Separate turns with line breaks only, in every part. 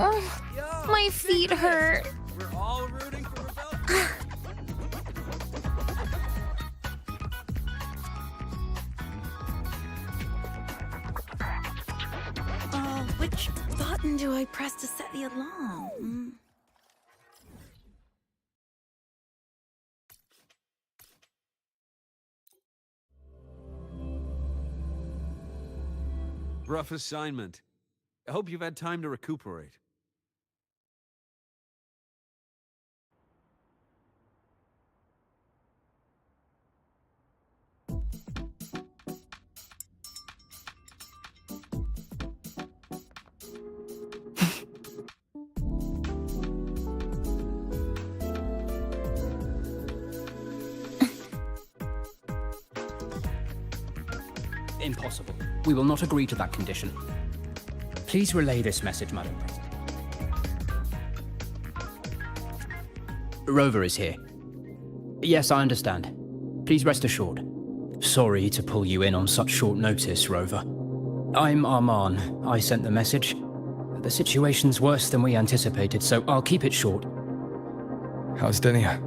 Oh, my feet hurt.
We're all rooting for Rebel.
Which button do I press to set the alarm?
Rough assignment. I hope you've had time to recuperate.
Impossible. We will not agree to that condition. Please relay this message, Madam President. Rover is here. Yes, I understand. Please rest assured. Sorry to pull you in on such short notice, Rover. I'm Arman. I sent the message. The situation's worse than we anticipated, so I'll keep it short.
How's Denia?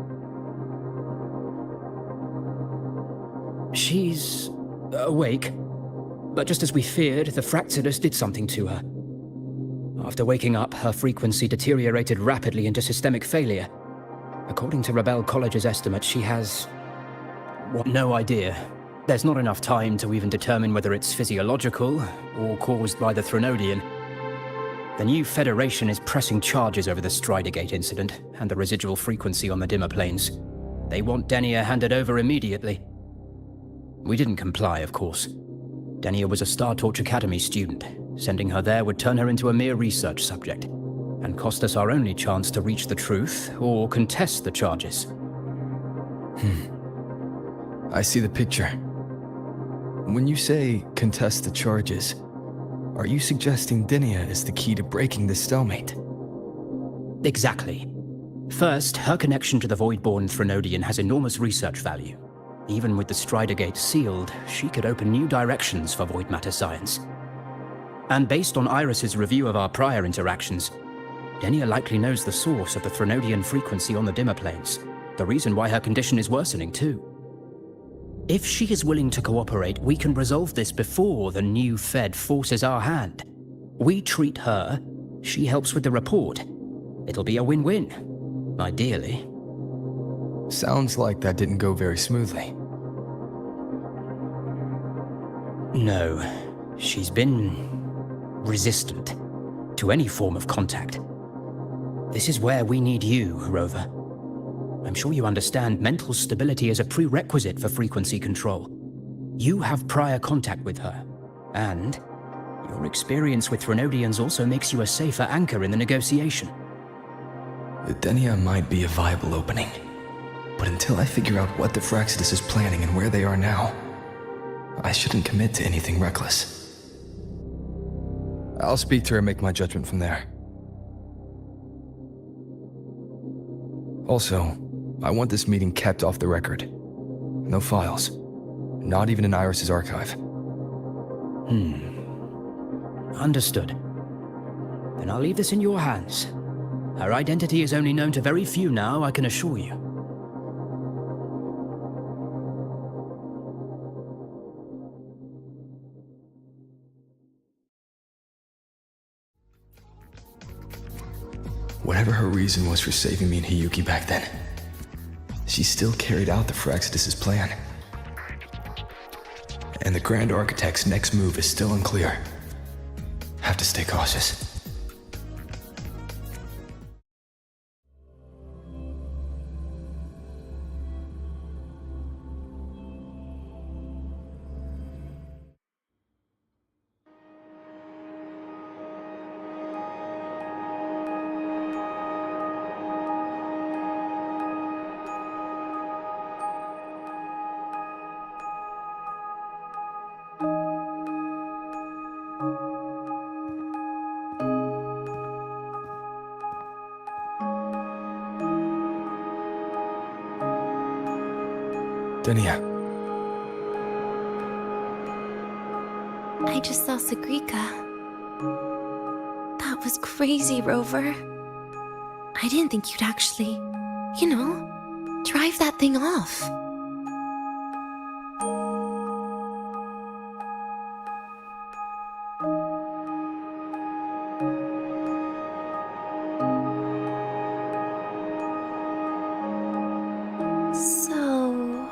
She's awake. But just as we feared, the Fractidus did something to her. After waking up, her frequency deteriorated rapidly into systemic failure. According to Rebel College's estimate, she has... well, no idea. There's not enough time to even determine whether it's physiological or caused by the Threnodian. The new Federation is pressing charges over the Stridergate incident and the residual frequency on the dimmer planes. They want Denia handed over immediately. We didn't comply, of course. Denia was a Star Torch Academy student. Sending her there would turn her into a mere research subject, and cost us our only chance to reach the truth or contest the charges.
I see the picture. When you say contest the charges, are you suggesting Denia is the key to breaking this stalemate?
Exactly. First, her connection to the Voidborn Threnodian has enormous research value. Even with the Stridergate sealed, she could open new directions for void matter science. And based on Iris's review of our prior interactions, Denia likely knows the source of the Threnodian frequency on the dimmer planes, the reason why her condition is worsening too. If she is willing to cooperate, we can resolve this before the new Fed forces our hand. We treat her, she helps with the report. It'll be a win-win, ideally.
Sounds like that didn't go very smoothly.
No, she's been resistant to any form of contact. This is where we need you, Rover. I'm sure you understand mental stability is a prerequisite for frequency control. You have prior contact with her, and your experience with Threnodians also makes you a safer anchor in the negotiation.
Denia might be a viable opening, but until I figure out what the Fractidus is planning and where they are now, I shouldn't commit to anything reckless. I'll speak to her and make my judgment from there. Also, I want this meeting kept off the record. No files. Not even in Iris's archive.
Understood. Then I'll leave this in your hands. Her identity is only known to very few now, I can assure you.
Whatever her reason was for saving me and Hiyuki back then, she still carried out the Fractidus' plan. And the Grand Architect's next move is still unclear. Have to stay cautious. Denia.
I just saw Sagrika. That
was crazy, Rover. I didn't think you'd actually, drive that thing off. So,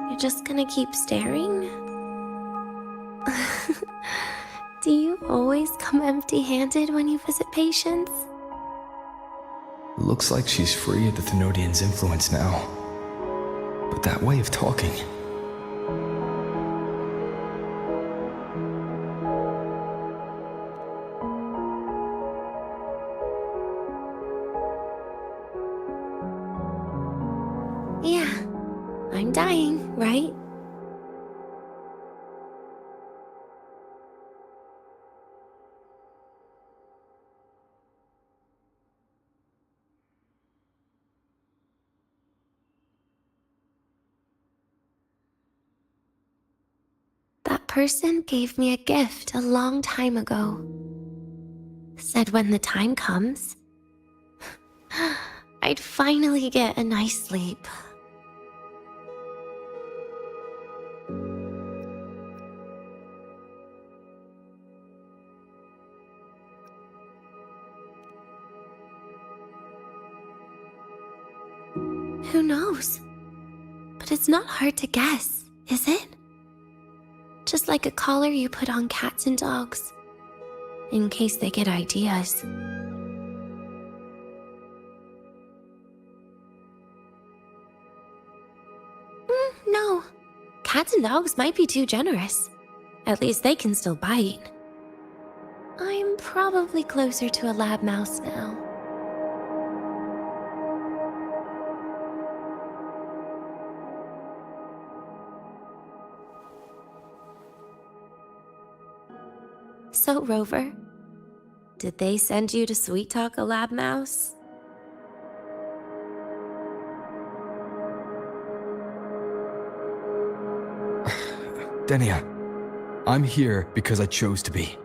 you're just gonna keep staring? Do you always come empty-handed when you visit patients?
Looks like she's free of the Thenodian's influence now. But that way of talking...
Yeah, I'm dying, right? That person gave me a gift a long time ago. Said when the time comes, I'd finally get a nice sleep. Who knows? But it's not hard to guess, is it? Just like a collar you put on cats and dogs, in case they get ideas. No, cats and dogs might be too generous. At least they can still bite. I'm probably closer to a lab mouse now. So, Rover, did they send you to sweet talk a lab mouse?
Denia, I'm here because I chose to be.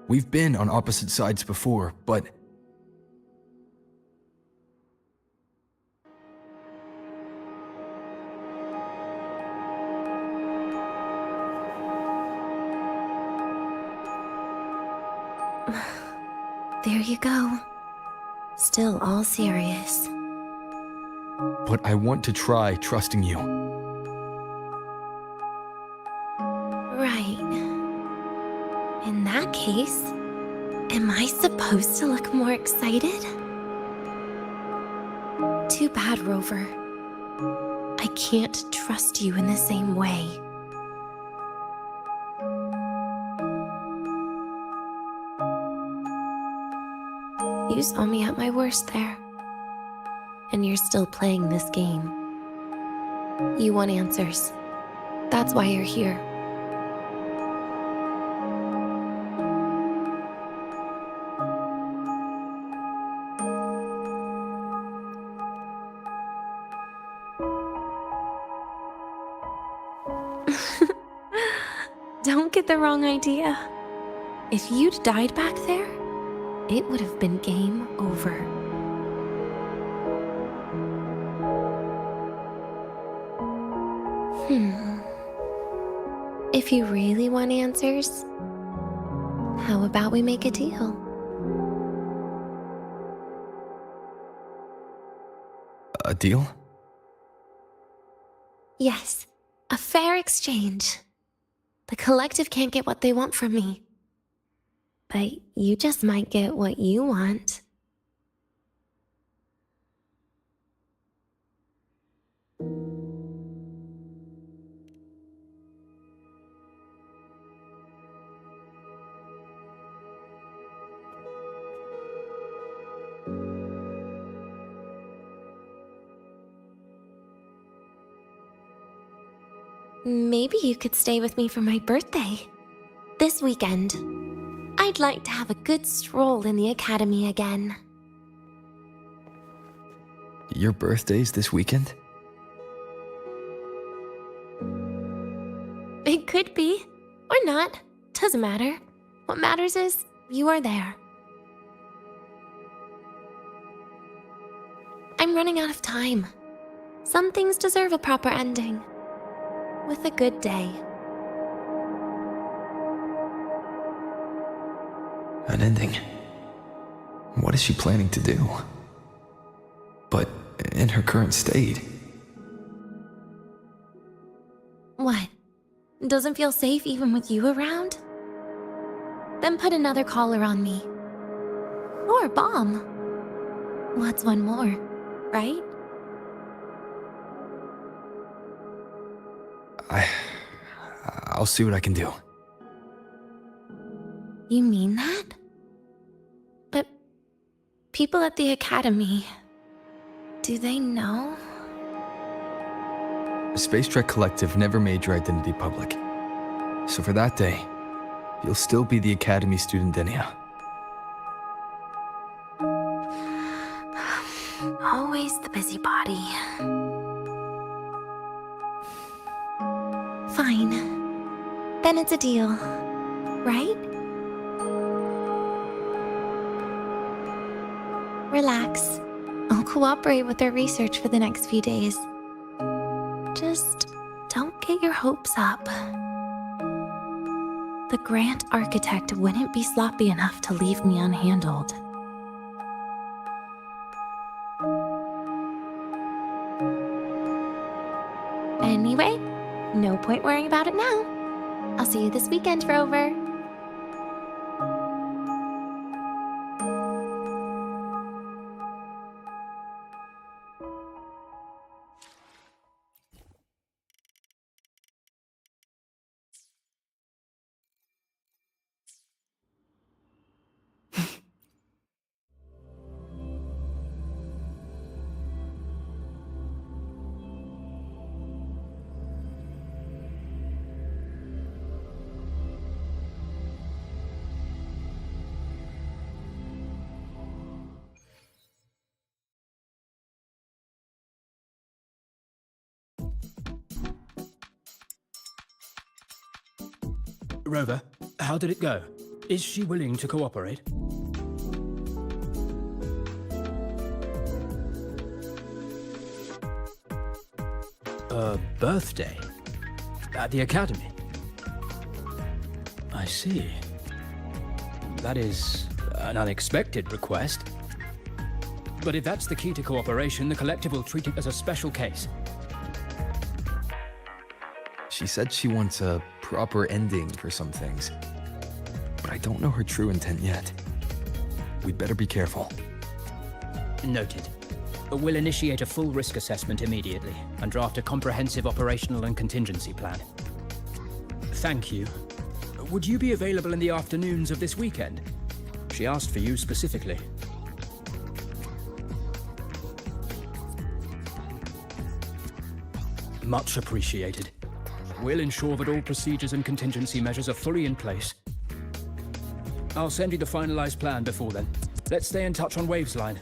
We've been on opposite sides before, but...
There you go. Still all serious.
But I want to try trusting you.
Right. In that case, am I supposed to look more excited? Too bad, Rover. I can't trust you in the same way. You saw me at my worst there. And you're still playing this game. You want answers. That's why you're here. Don't get the wrong idea. If you'd died back there, it would have been game over. If you really want answers, how about we make a deal?
A deal?
Yes, a fair exchange. The collective can't get what they want from me. But you just might get what you want. Maybe you could stay with me for my birthday. This weekend. I'd like to have a good stroll in the academy again.
Your birthday's this weekend?
doesn't matter. What matters is you are there. I'm running out of time. Some things deserve a proper ending. With a good day.
An ending? What is she planning to do? But in her current state...
What? Doesn't feel safe even with you around? Then put another collar on me. Or a bomb. What's one more, right?
I'll see what I can do.
You mean that? But people at the academy, do they know?
The Space Trek Collective never made your identity public. So for that day, you'll still be the Academy student Denia.
Always the busybody. Fine. Then it's a deal, right? Relax. I'll cooperate with their research for the next few days. Just don't get your hopes up. The Grant Architect wouldn't be sloppy enough to leave me unhandled. Anyway, no point worrying about it now. I'll see you this weekend, Rover.
Rover, how did it go? Is she willing to cooperate? A birthday? At the academy? I see. That is an unexpected request. But if that's the key to cooperation, the Collective will treat it as a special case.
She said she wants a proper ending for some things. But I don't know her true intent yet. We'd better be careful.
Noted. We'll initiate a full risk assessment immediately and draft a comprehensive operational and contingency plan. Thank you. Would you be available in the afternoons of this weekend? She asked for you specifically. Much appreciated. We'll ensure that all procedures and contingency measures are fully in place. I'll send you the finalized plan before then. Let's stay in touch on Waves Line.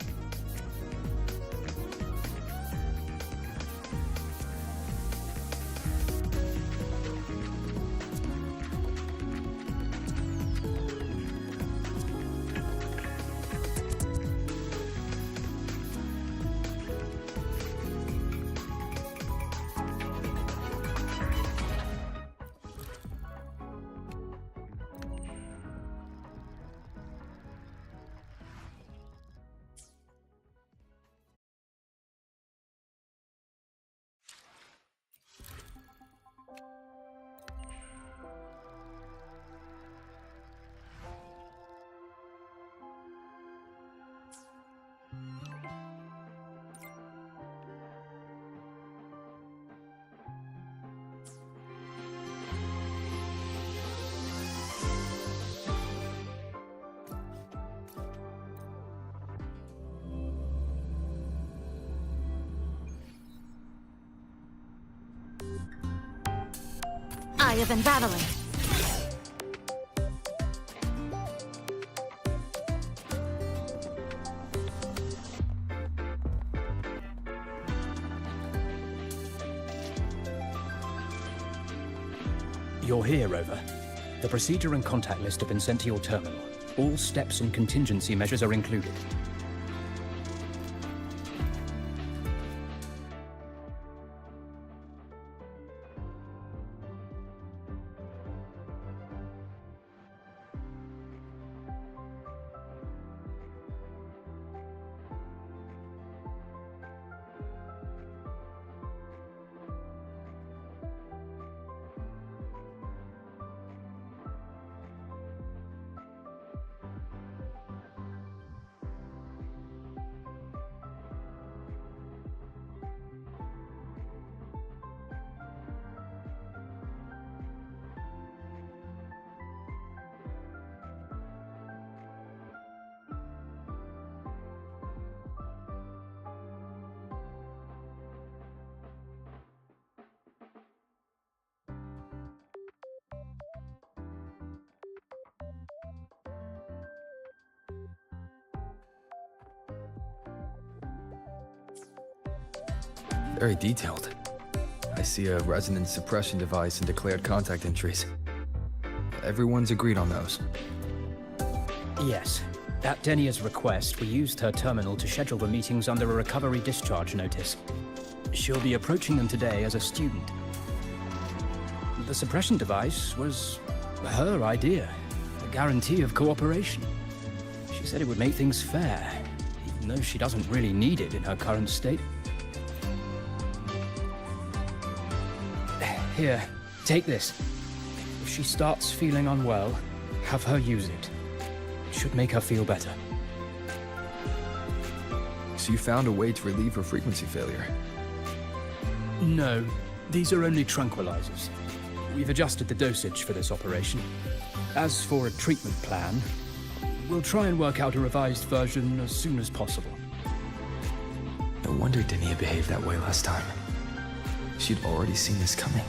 Eye of Unraveling.
You're here, Rover. The procedure and contact list have been sent to your terminal. All steps and contingency measures are included.
Very detailed. I see a resonance suppression device and declared contact entries. Everyone's agreed on those.
Yes. At Denia's request, we used her terminal to schedule the meetings under a recovery discharge notice. She'll be approaching them today as a student. The suppression device was her idea, a guarantee of cooperation. She said it would make things fair, even though she doesn't really need it in her current state. Here, take this. If she starts feeling unwell, have her use it. It should make her feel better.
So you found a way to relieve her frequency failure?
No, these are only tranquilizers. We've adjusted the dosage for this operation. As for a treatment plan, we'll try and work out a revised version as soon as possible.
No wonder Denia behaved that way last time. She'd already seen this coming.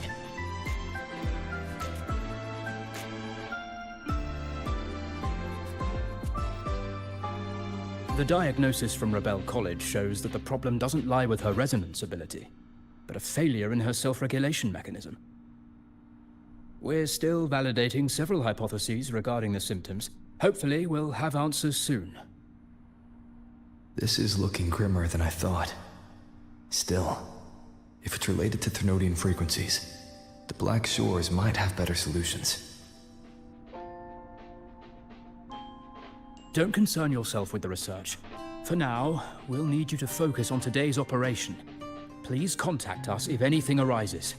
The diagnosis from Rebel College shows that the problem doesn't lie with her resonance ability, but a failure in her self-regulation mechanism. We're still validating several hypotheses regarding the symptoms. Hopefully, we'll have answers soon.
This is looking grimmer than I thought. Still, if it's related to Thernoidian frequencies, the Black Shores might have better solutions.
Don't concern yourself with the research. For now, we'll need you to focus on today's operation. Please contact us if anything arises.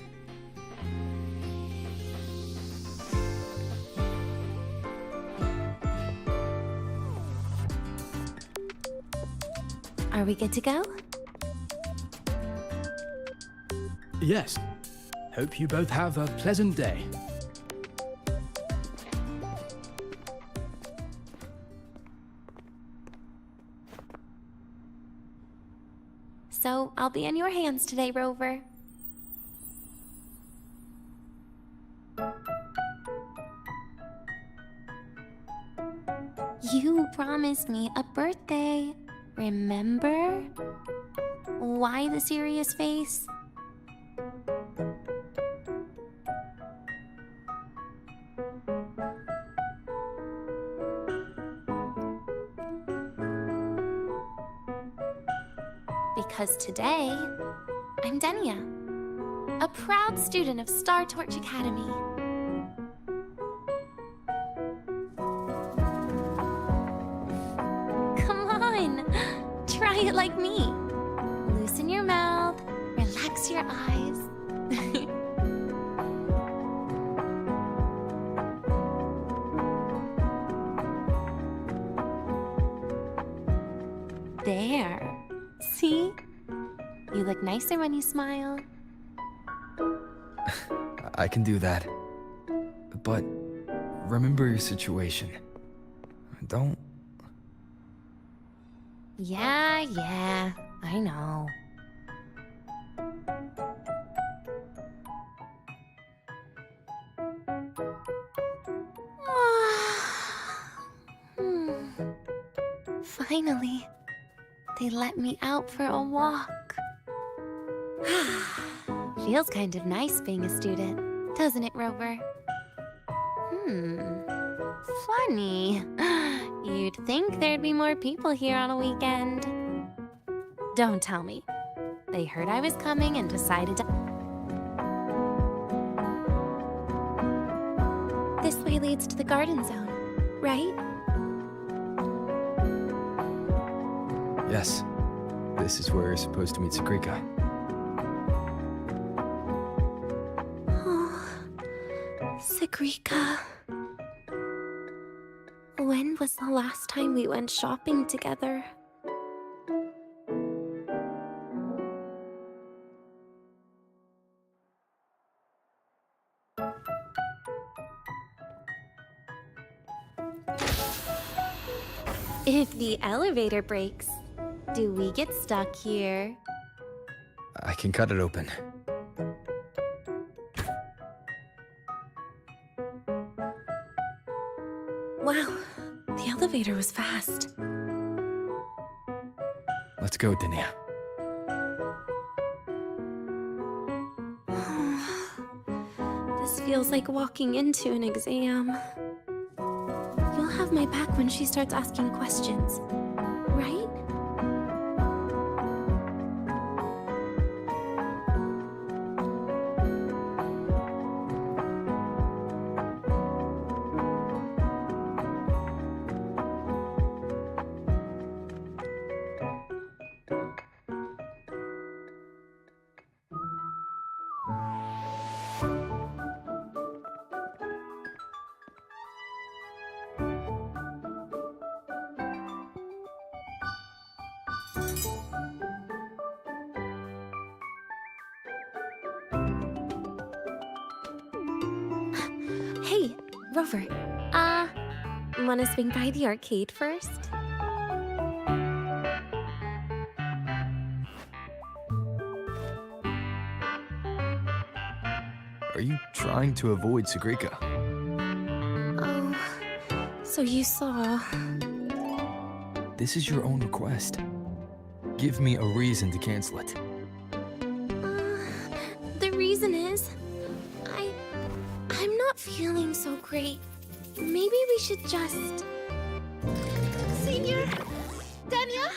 Are we good to go?
Yes. Hope you both have a pleasant day.
So, I'll be in your hands today, Rover. You promised me a birthday, remember? Why the serious face? Because today, I'm Denia, a proud student of Star Torch Academy. Come on, try it like me. Loosen your mouth, relax your eyes. There. See? You look nicer when you smile.
I can do that. But remember your situation. Don't...
Yeah, I know. Finally, they let me out for a walk. Feels kind of nice being a student, doesn't it, Rover? Funny. You'd think there'd be more people here on a weekend. Don't tell me. They heard I was coming and decided to... This way leads to the garden zone, right?
Yes. This is where you're supposed to meet Sakrika.
Oh, Sakrika. When was the last time we went shopping together? If the elevator breaks, do we get stuck here?
I can cut it open.
Wow, the elevator was fast.
Let's go, Dinia.
This feels like walking into an exam. You'll have my back when she starts asking questions, right? Hey, Rover. Wanna swing by the arcade first?
Are you trying to avoid Sakrika?
Oh, so you saw...
This is your own request. Give me a reason to cancel it.
The reason is... I'm not feeling so great. Maybe we should just... Senior? Danya?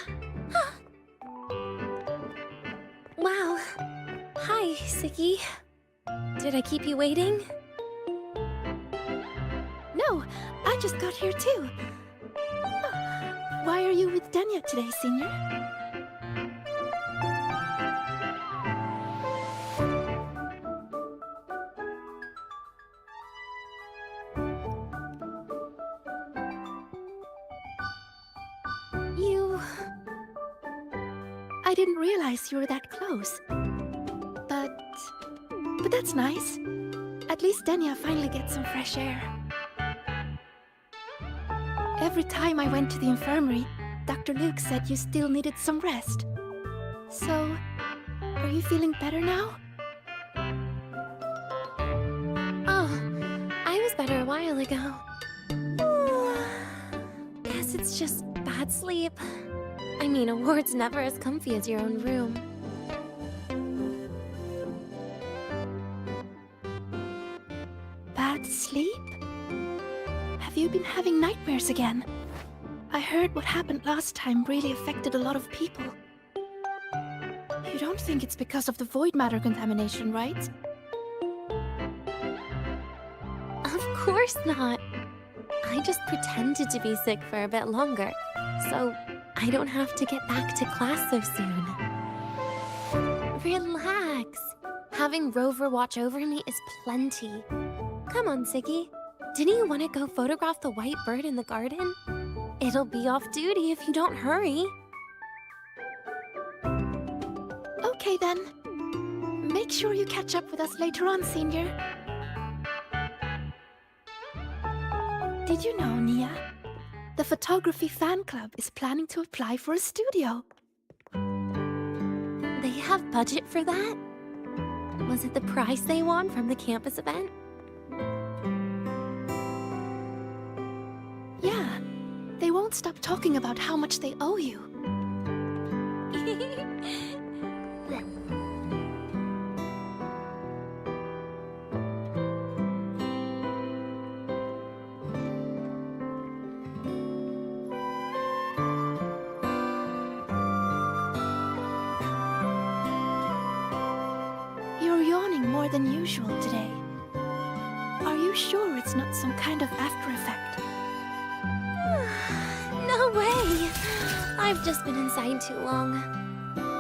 Wow. Hi, Siki. Did I keep you waiting?
No, I just got here too. Why are you with Danya today, Senior? I didn't realize you were that close. But that's nice. At least Danya finally gets some fresh air. Every time I went to the infirmary, Dr. Luke said you still needed some rest. So, are you feeling better now?
Oh, I was better a while ago. Guess it's just bad sleep. I mean, a ward's never as comfy as your own room.
Bad sleep? Have you been having nightmares again? I heard what happened last time really affected a lot of people. You don't think it's because of the void matter contamination, right?
Of course not. I just pretended to be sick for a bit longer, so I don't have to get back to class so soon. Relax. Having Rover watch over me is plenty. Come on, Siggy. Didn't you want to go photograph the white bird in the garden? It'll be off duty if you don't hurry.
Okay then. Make sure you catch up with us later on, Senior. Did you know, Nia? The photography fan club is planning to apply for a studio.
They have budget for that? Was it the prize they won from the campus event?
Yeah. They won't stop talking about how much they owe you. shining more than usual today. Are you sure it's not some kind of after effect?
No way! I've just been inside too long.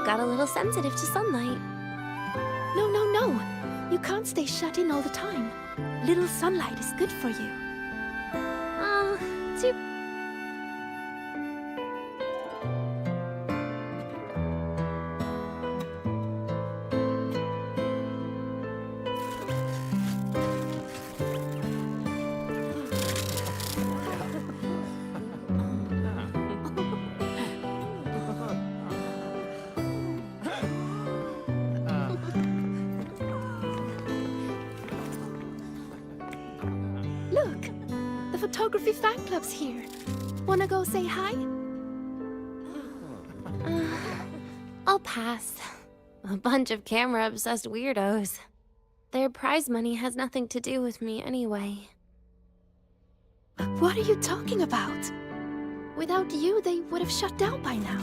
Got a little sensitive to sunlight.
No, no, no! You can't stay shut in all the time. Little sunlight is good for you.
Too...
Look! The photography fan club's here. Wanna go say hi?
I'll pass. A bunch of camera-obsessed weirdos. Their prize money has nothing to do with me anyway.
What are you talking about? Without you, they would have shut down by now.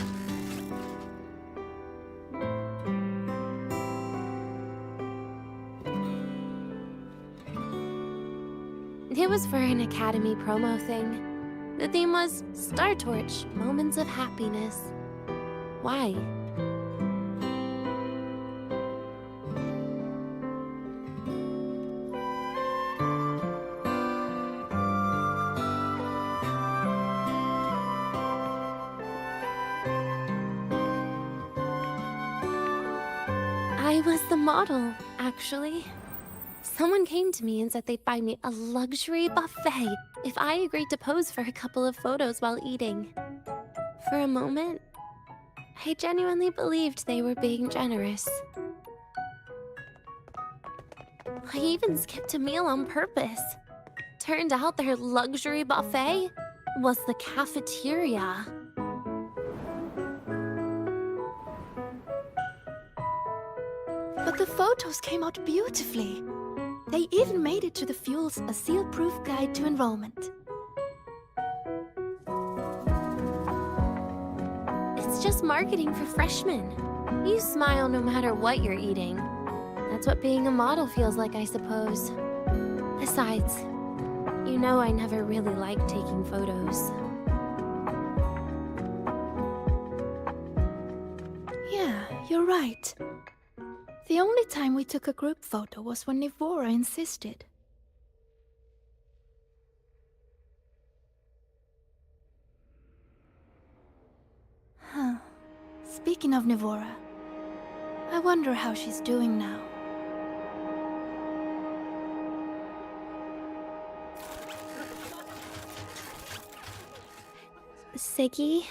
It was for an Academy promo thing. The theme was Star Torch, Moments of Happiness. Why? I was the model, actually. Someone came to me and said they'd buy me a luxury buffet if I agreed to pose for a couple of photos while eating. For a moment, I genuinely believed they were being generous. I even skipped a meal on purpose. Turned out their luxury buffet was the cafeteria.
But the photos came out beautifully. They even made it to the Fuel's A Seal-Proof Guide to Enrollment.
It's just marketing for freshmen. You smile no matter what you're eating. That's what being a model feels like, I suppose. Besides, you know I never really liked taking photos.
Yeah, you're right. The only time we took a group photo was when Nivora insisted. Huh. Speaking of Nivora, I wonder how she's doing now.
Siggy?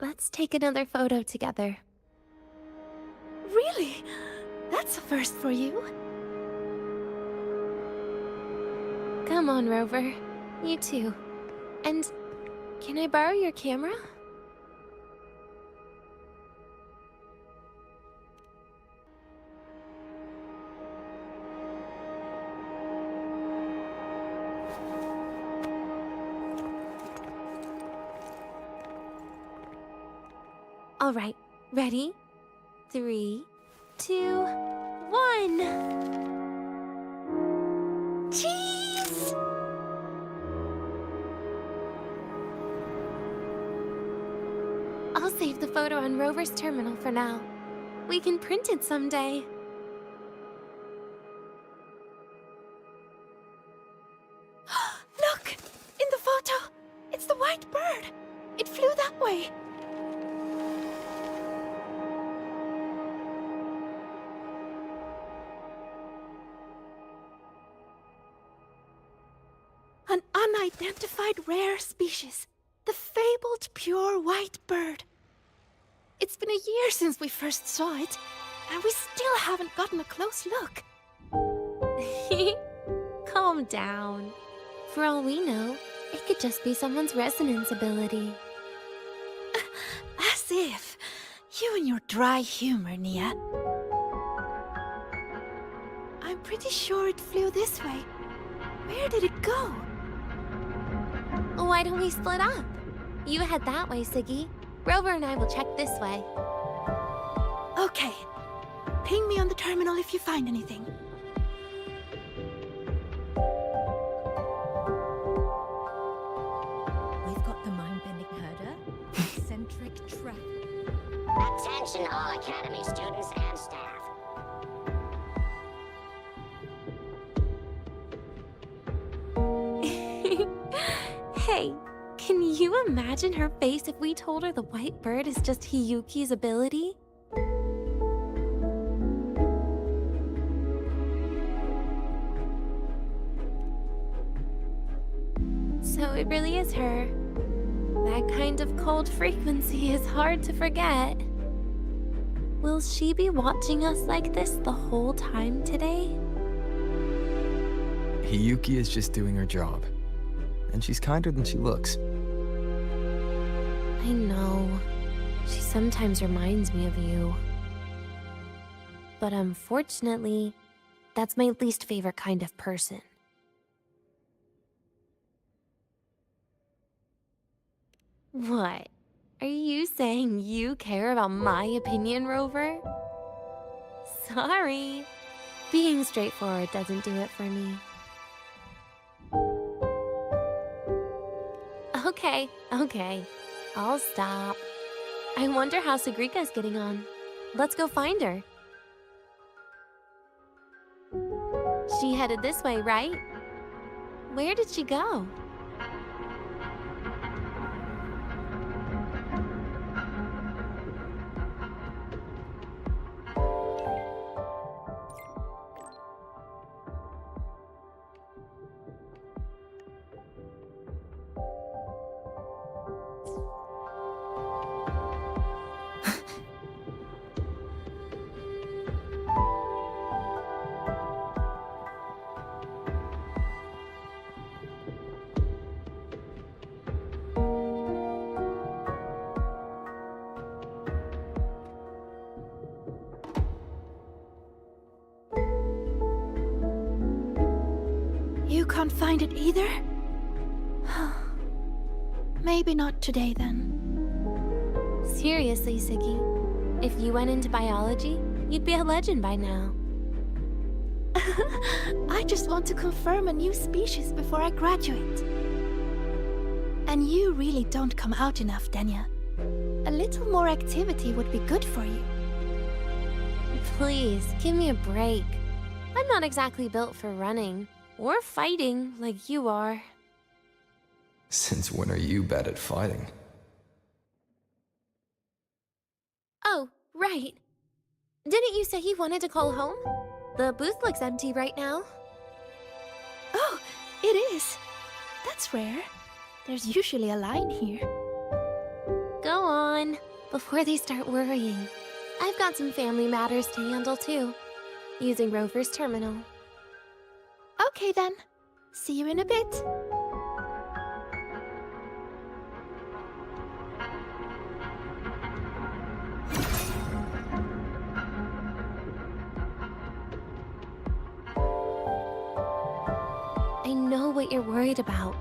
Let's take another photo together.
Really? That's a first for you.
Come on, Rover. You too. And can I borrow your camera? All right, ready? 3, 2, 1.
Cheese!
I'll save the photo on Rover's terminal for now. We can print it someday.
Look! In the photo! It's the white bird! It flew that way! An unidentified rare species. The fabled pure white bird. It's been a year since we first saw it, and we still haven't gotten a close look.
Calm down. For all we know, it could just be someone's resonance ability.
As if. You and your dry humor, Nia. I'm pretty sure it flew this way. Where did it go?
Why don't we split up? You head that way, Siggy. Rover and I will check this way.
Okay. Ping me on the terminal if you find anything.
We've got the mind-bending herder, eccentric trap.
Attention all Academy students and staff.
Hey, can you imagine her face if we told her the white bird is just Hiyuki's ability? So it really is her. That kind of cold frequency is hard to forget. Will she be watching us like this the whole time today?
Hiyuki is just doing her job. And she's kinder than she looks.
I know. She sometimes reminds me of you. But unfortunately, that's my least favorite kind of person. What? Are you saying you care about my opinion, Rover? Sorry. Being straightforward doesn't do it for me. Okay. I'll stop. I wonder how Sagrika's getting on. Let's go find her. She headed this way, right? Where did she go?
You can't find it either? Maybe not today then.
Seriously, Siggy. If you went into biology, you'd be a legend by now.
I just want to confirm a new species before I graduate. And you really don't come out enough, Denya. A little more activity would be good for you.
Please, give me a break. I'm not exactly built for running or fighting like you are.
Since when are you bad at fighting?
Oh, right. Didn't you say you wanted to call home? The booth looks empty right now.
Oh, it is. That's rare. There's usually a line here.
Go on, before they start worrying. I've got some family matters to handle too, using Rover's terminal.
Okay then. See you in a bit.
I know what you're worried about.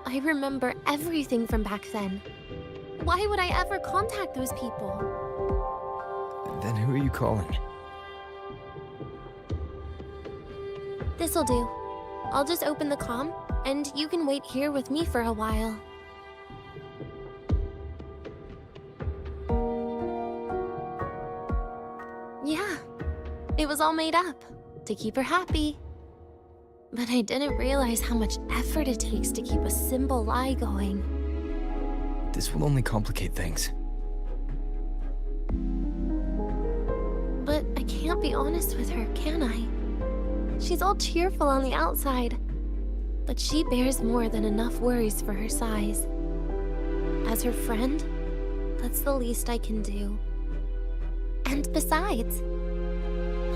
I remember everything from back then. Why would I ever contact those people?
Then who are you calling?
This'll do. I'll just open the comm, and you can wait here with me for a while. Yeah, it was all made up, to keep her happy. But I didn't realize how much effort it takes to keep a simple lie going.
This will only complicate things.
But I can't be honest with her, can I? She's all cheerful on the outside, but she bears more than enough worries for her size. As her friend, that's the least I can do. And besides,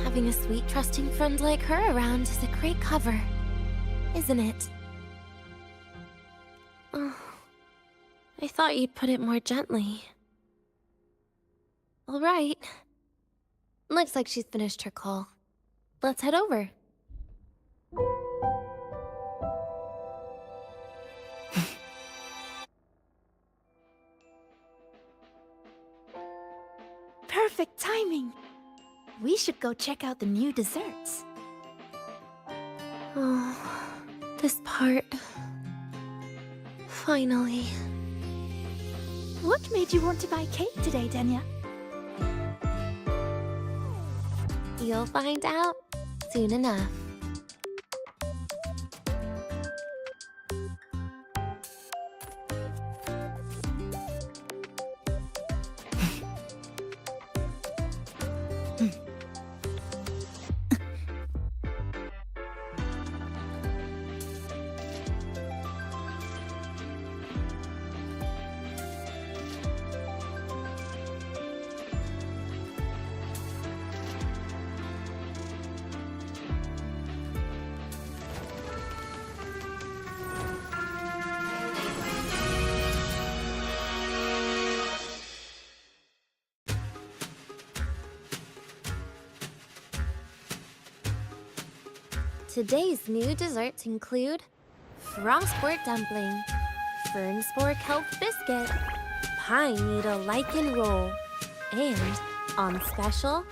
having a sweet, trusting friend like her around is a great cover, isn't it? Oh, I thought you'd put it more gently. All right. Looks like she's finished her call. Let's head over.
perfect timing. We should go check out the new desserts.
Oh, this part. Finally.
What made you want to buy cake today, Denya?
You'll find out soon enough. Today's new desserts include Frostwort Dumpling, Fern Spore Kelp Biscuit, Pine Needle Lichen Roll, and, on special,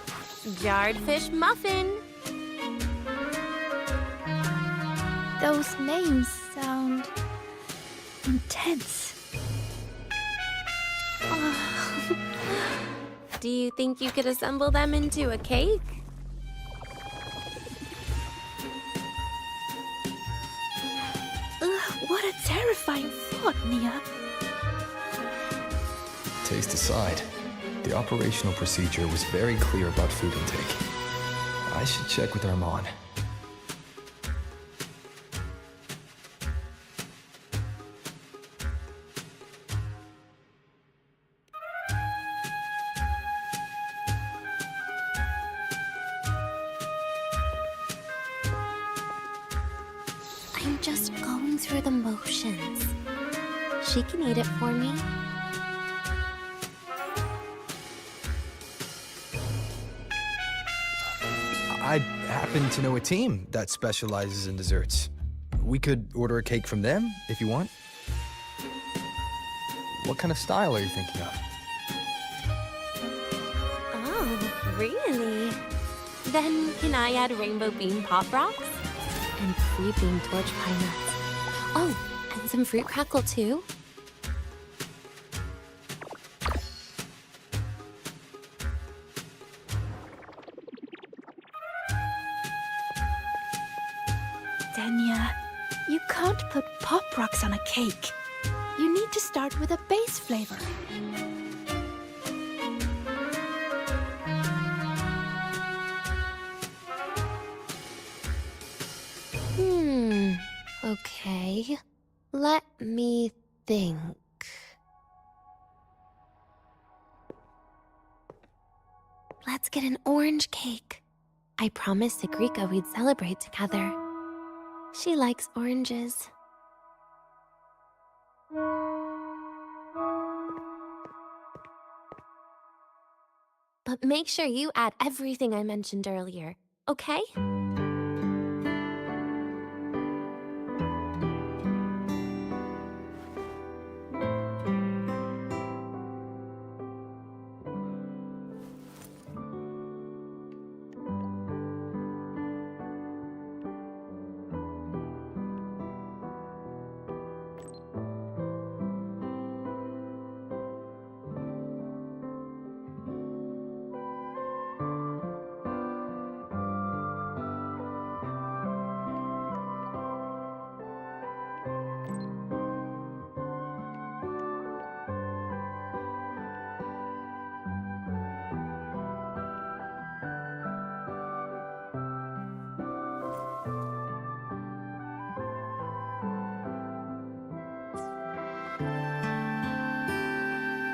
Jarred Fish Muffin.
Those names sound intense.
Do you think you could assemble them into a cake?
What a terrifying thought, Nia.
Taste aside, the operational procedure was very clear about food intake. I should check with Armand.
I'm just going through the motions. She can eat it for me.
I happen to know a team that specializes in desserts. We could order a cake from them if you want. What kind of style are you thinking of?
Oh, really? Then can I add rainbow bean pop rocks? And pre-bean torch pine nuts. Oh, and some fruit crackle too?
Denya, you can't put pop rocks on a cake. You need to start with a base flavor.
Okay. Let me think. Let's get an orange cake. I promised Sagrika we'd celebrate together. She likes oranges. But make sure you add everything I mentioned earlier, okay?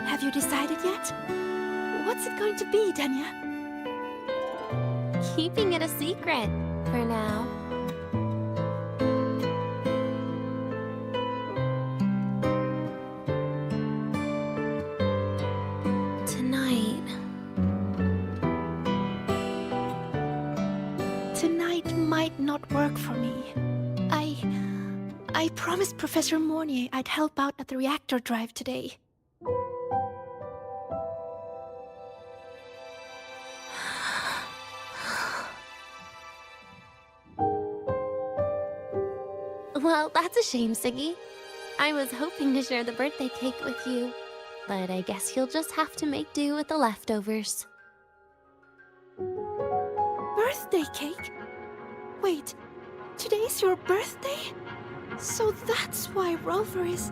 Have you decided yet? What's it going to be, Denya?
Keeping it a secret for now.
Tonight might not work for me. I promised Professor Mornier I'd help out at the reactor drive today.
Well, that's a shame, Siggy. I was hoping to share the birthday cake with you, but I guess you'll just have to make do with the leftovers.
Birthday cake? Wait, today's your birthday? So that's why Rover is...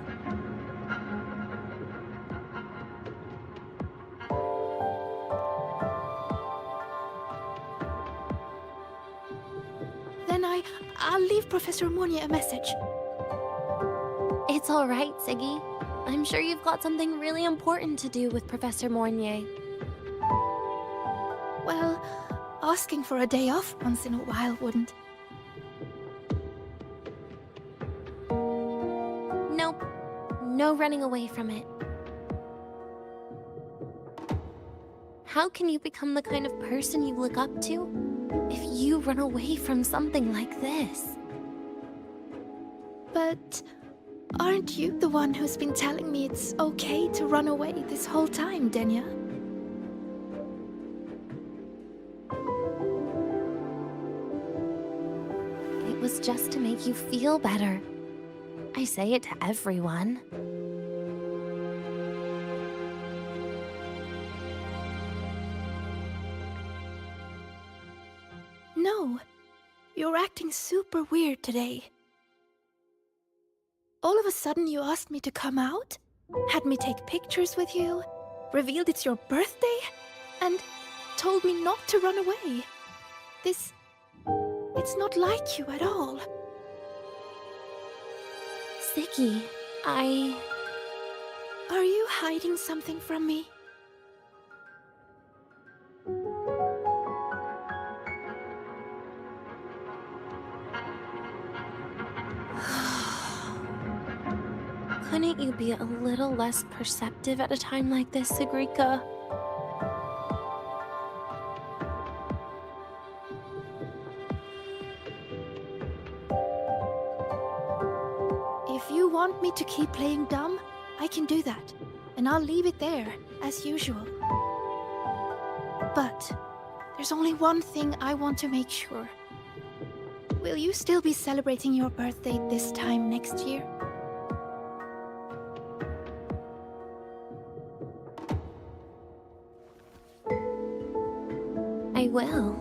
Then I'll leave Professor Monia a message.
It's all right, Siggy. I'm sure you've got something really important to do with Professor Mornier.
Well, asking for a day off once in a while wouldn't.
Nope. No running away from it. How can you become the kind of person you look up to if you run away from something like this?
But aren't you the one who's been telling me it's okay to run away this whole time, Denya?
It was just to make you feel better. I say it to everyone.
No, you're acting super weird today. All of a sudden you asked me to come out, had me take pictures with you, revealed it's your birthday, and told me not to run away. It's not like you at all.
Siggy,
Are you hiding something from me?
Couldn't you be a little less perceptive at a time like this, Sigrika?
If you want me to keep playing dumb, I can do that. And I'll leave it there, as usual. But there's only one thing I want to make sure. Will you still be celebrating your birthday this time next year?
I will.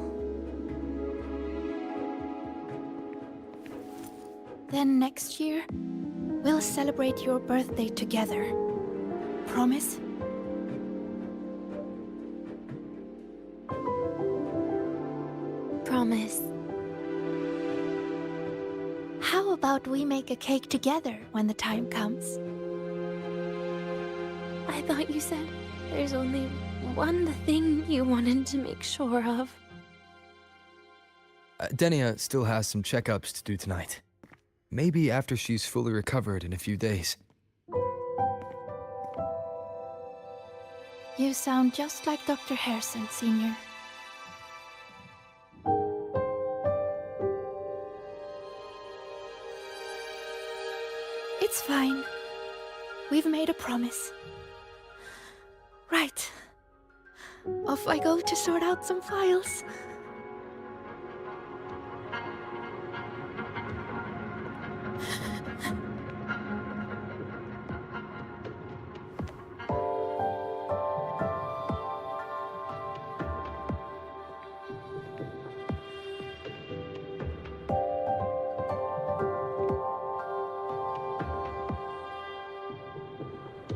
Then next year, we'll celebrate your birthday together. Promise?
Promise.
How about we make a cake together when the time comes?
I thought you said there's only one thing you wanted to make sure of.
Denia still has some checkups to do tonight. Maybe after she's fully recovered in a few days.
You sound just like Dr. Harrison, Sr. It's fine. We've made a promise. Right. Off I go to sort out some files.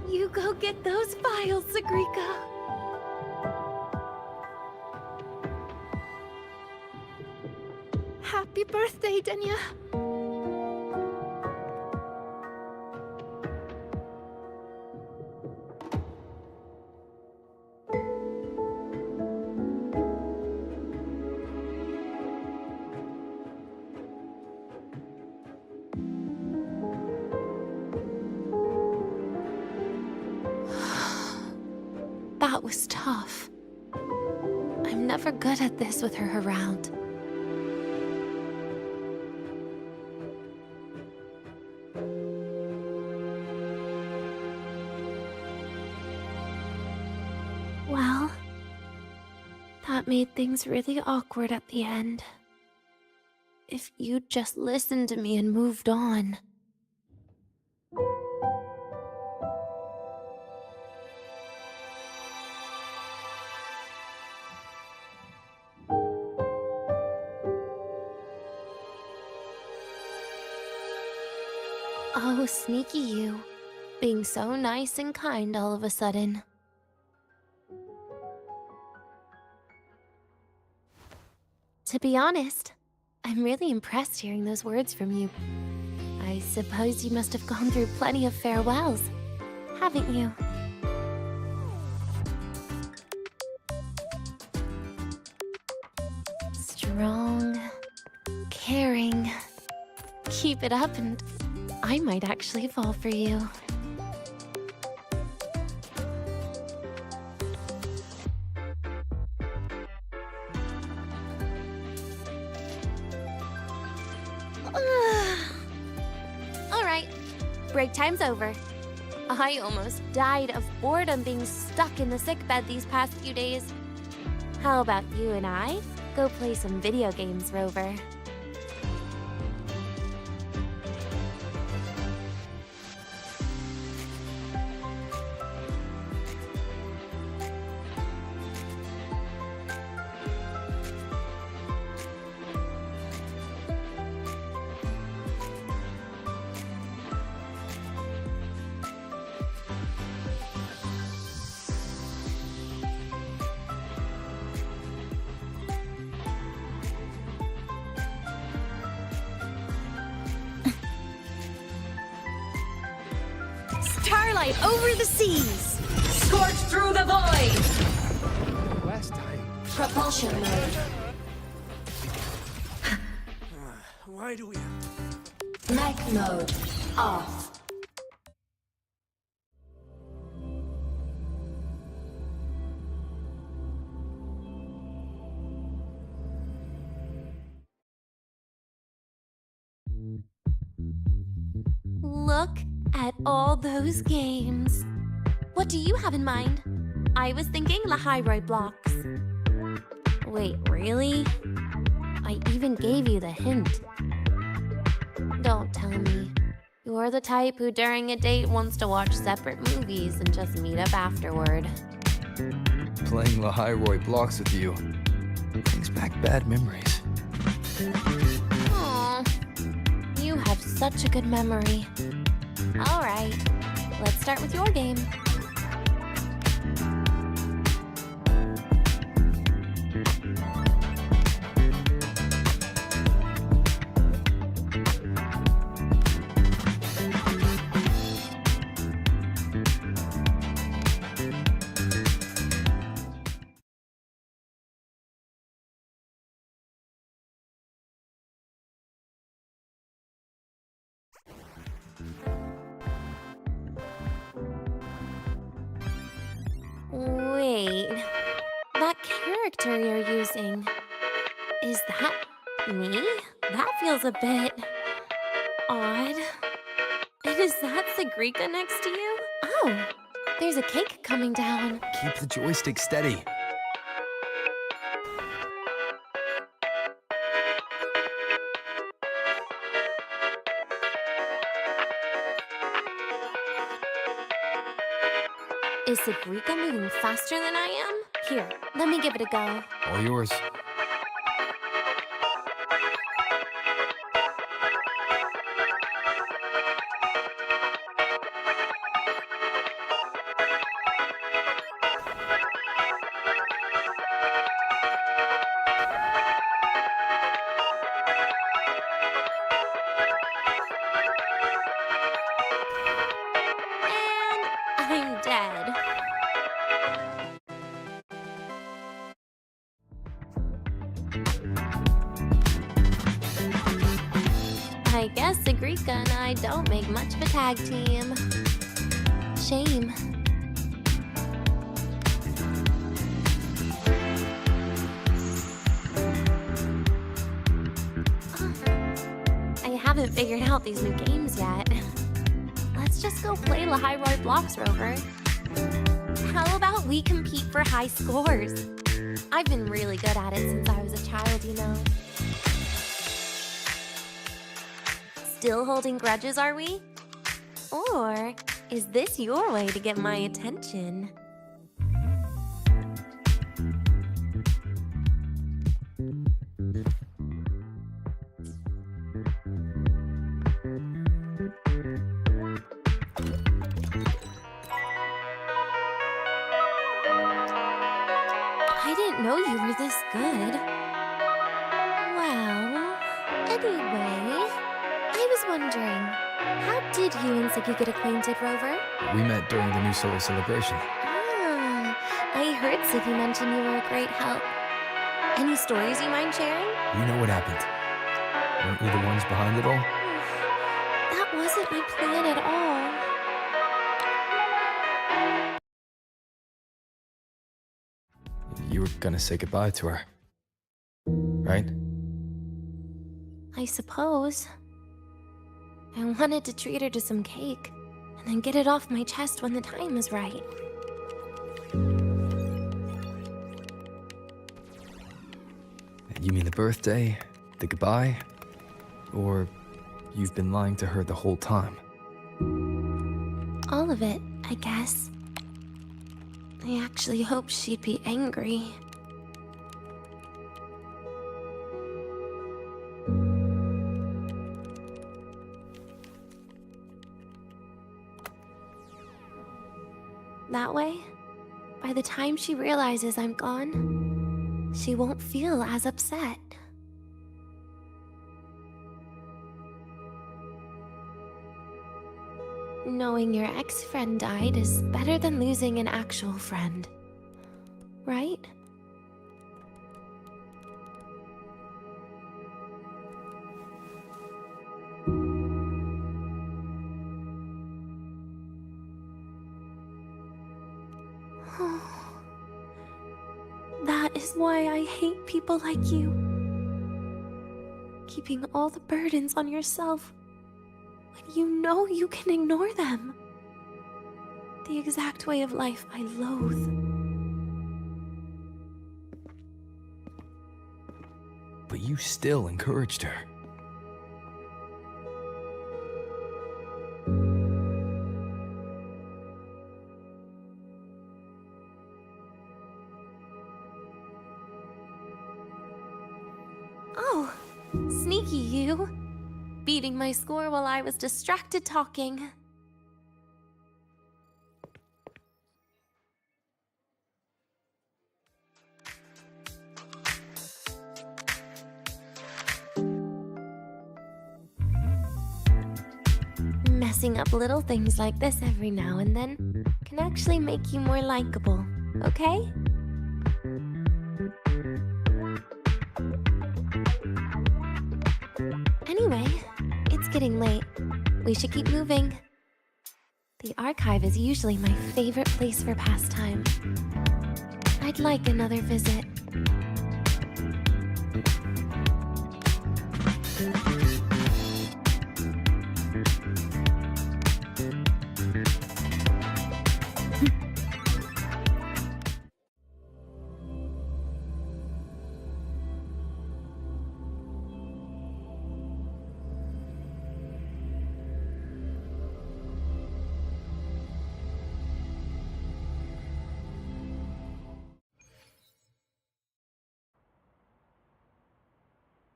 You go get those files, Sigrika.
Happy birthday, Denya.
That was tough. I'm never good at this with her around. Well, that made things really awkward at the end. if you'd just listened to me and moved on. Oh, sneaky you. Being so nice and kind all of a sudden. To be honest, I'm really impressed hearing those words from you. I suppose you must have gone through plenty of farewells, haven't you? Strong, caring. Keep it up and I might actually fall for you. Alright, break time's over. I almost died of boredom being stuck in the sickbed these past few days. How about you and I go play some video games, Rover? Starlight over the seas!
Scorch through the void!
Last time.
Propulsion mode.
Why do we
Mech mode. Off.
Look at all those games. What do you have in mind? I was thinking Lahairoi blocks. Wait, really? I even gave you the hint. Don't tell me. You're the type who during a date wants to watch separate movies and just meet up afterward.
Playing Lahairoi blocks with you brings back bad memories.
Aw, you have such a good memory. All right, let's start with your game. Wait, that character you're using, is that me? That feels a bit odd. And is that Sagrika next to you? Oh, there's a cake coming down.
Keep the joystick steady.
Is Sagrika moving faster than I am? Here, let me give it a go.
All yours.
I'm dead. I guess Sagrika and I don't make much of a tag team. Shame. I haven't figured out these new games yet. Let's just go play Lahairoi blocks, Rover. How about we compete for high scores? I've been really good at it since I was a child, you know. Still holding grudges, are we? Or is this your way to get my attention? I didn't know you were this good. Well, anyway, I was wondering, how did you and Ziggy get acquainted, Rover?
We met during the New Solar celebration.
Ah, I heard Ziggy mention you were a great help. Any stories you mind sharing?
You know what happened. Weren't you the ones behind it all?
That wasn't my plan at all.
You were gonna say goodbye to her. Right?
I suppose. I wanted to treat her to some cake, and then get it off my chest when the time is right.
You mean the birthday, the goodbye, or you've been lying to her the whole time?
All of it, I guess. I actually hoped she'd be angry. That way, by the time she realizes I'm gone, she won't feel as upset. Knowing your ex-friend died is better than losing an actual friend, right? That is why I hate people like you. Keeping all the burdens on yourself when you know you can ignore them. The exact way of life I loathe.
But you still encouraged her.
Oh, sneaky you. Beating my score while I was distracted talking. Messing up little things like this every now and then can actually make you more likable, okay? Anyway, it's getting late. We should keep moving. The archive is usually my favorite place for pastime. I'd like another visit.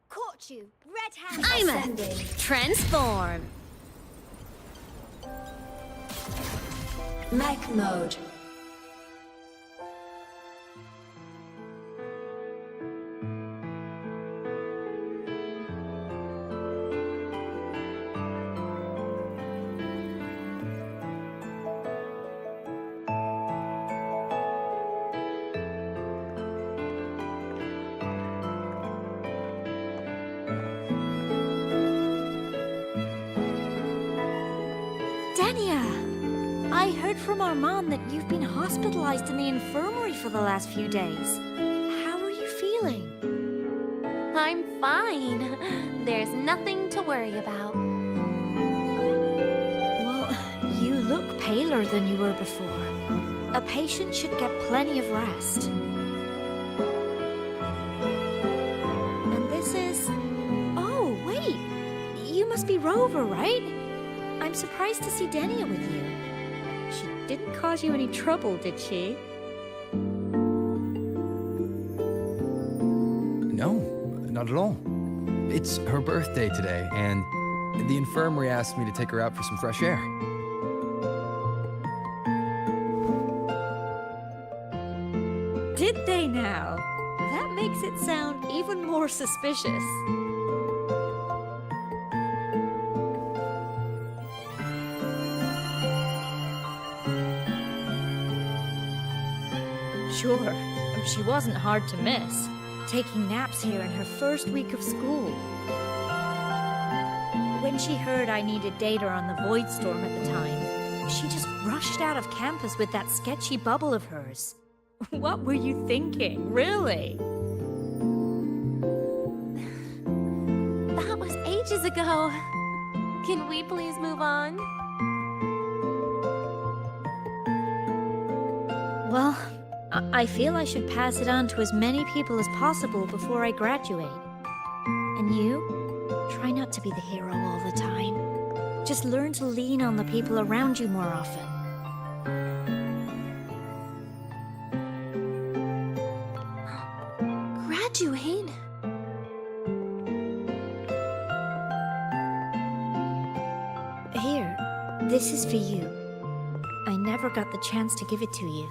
Caught you. Red hand.
I'm
ascending.
Transform. Mech mode.
I heard from Armand that you've been hospitalized in the infirmary for the last few days. How are you feeling?
I'm fine. There's nothing to worry about.
Well, you look paler than you were before. A patient should get plenty of rest. And this is... Oh, wait! You must must be Rover, right? I'm surprised to see Denia with you. She didn't cause you any trouble, did she?
No, not at all. It's her birthday today, and the infirmary asked me to take her out for some fresh air.
Did they now? That makes it sound even more suspicious. Sure, she wasn't hard to miss, taking naps here in her first week of school. When she heard I needed data on the Void Storm at the time, she just rushed out of campus with that sketchy bubble of hers. What were you thinking, really?
That was ages ago. Can we please move on?
Well, I feel I should pass it on to as many people as possible before I graduate. And you? Try not to be the hero all the time. Just learn to lean on the people around you more often.
Graduate?
Here, this is for you. I never got the chance to give it to you.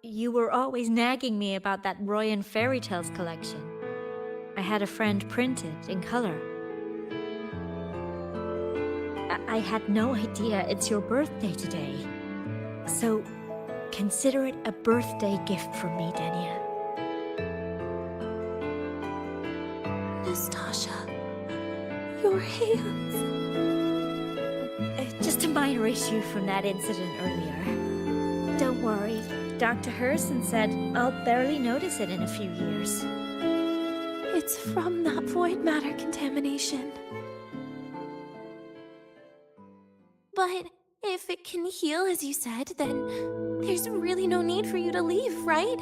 You were always nagging me about that Roy and Fairy Tales collection. I had a friend print it in color. I had no idea it's your birthday today. So, consider it a birthday gift from me, Denia.
Nastasha, your hands.
Just a minor issue from that incident earlier. Don't worry. Dr. Herson said I'll barely notice it in a few years.
It's from that void matter contamination. But if it can heal, as you said, then there's really no need for you to leave, right?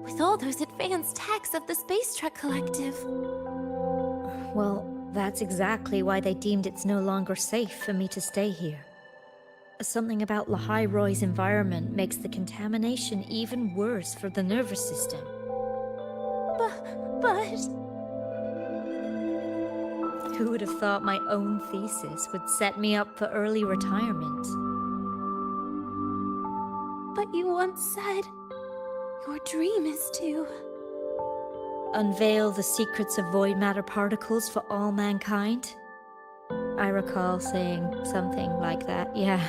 With all those advanced techs of the Space Trek Collective.
Well, that's exactly why they deemed it's no longer safe for me to stay here. Something about Lahai Roy's environment makes the contamination even worse for the nervous system.
But...
Who would have thought my own thesis would set me up for early retirement?
But you once said your dream is to...
unveil the secrets of void matter particles for all mankind? I recall saying something like that, yeah.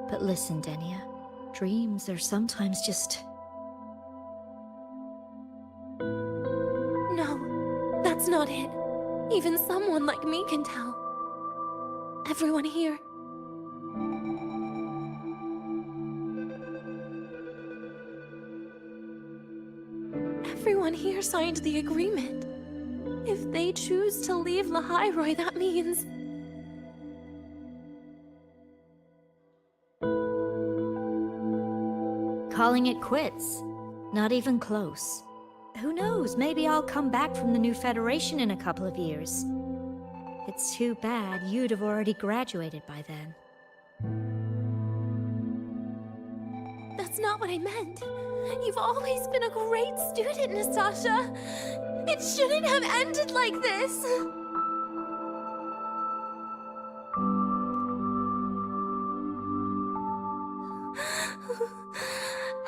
But listen, Denia, dreams are sometimes just...
No, that's not it. Even someone like me can tell. Everyone here. Everyone here signed the agreement. If they choose to leave Lahai Roy, that means...
calling it quits. Not even close. Who knows, maybe I'll come back from the new Federation in a couple of years. It's too bad you'd have already graduated by then.
That's not what I meant. You've always been a great student, Nastasha. It shouldn't have ended like this.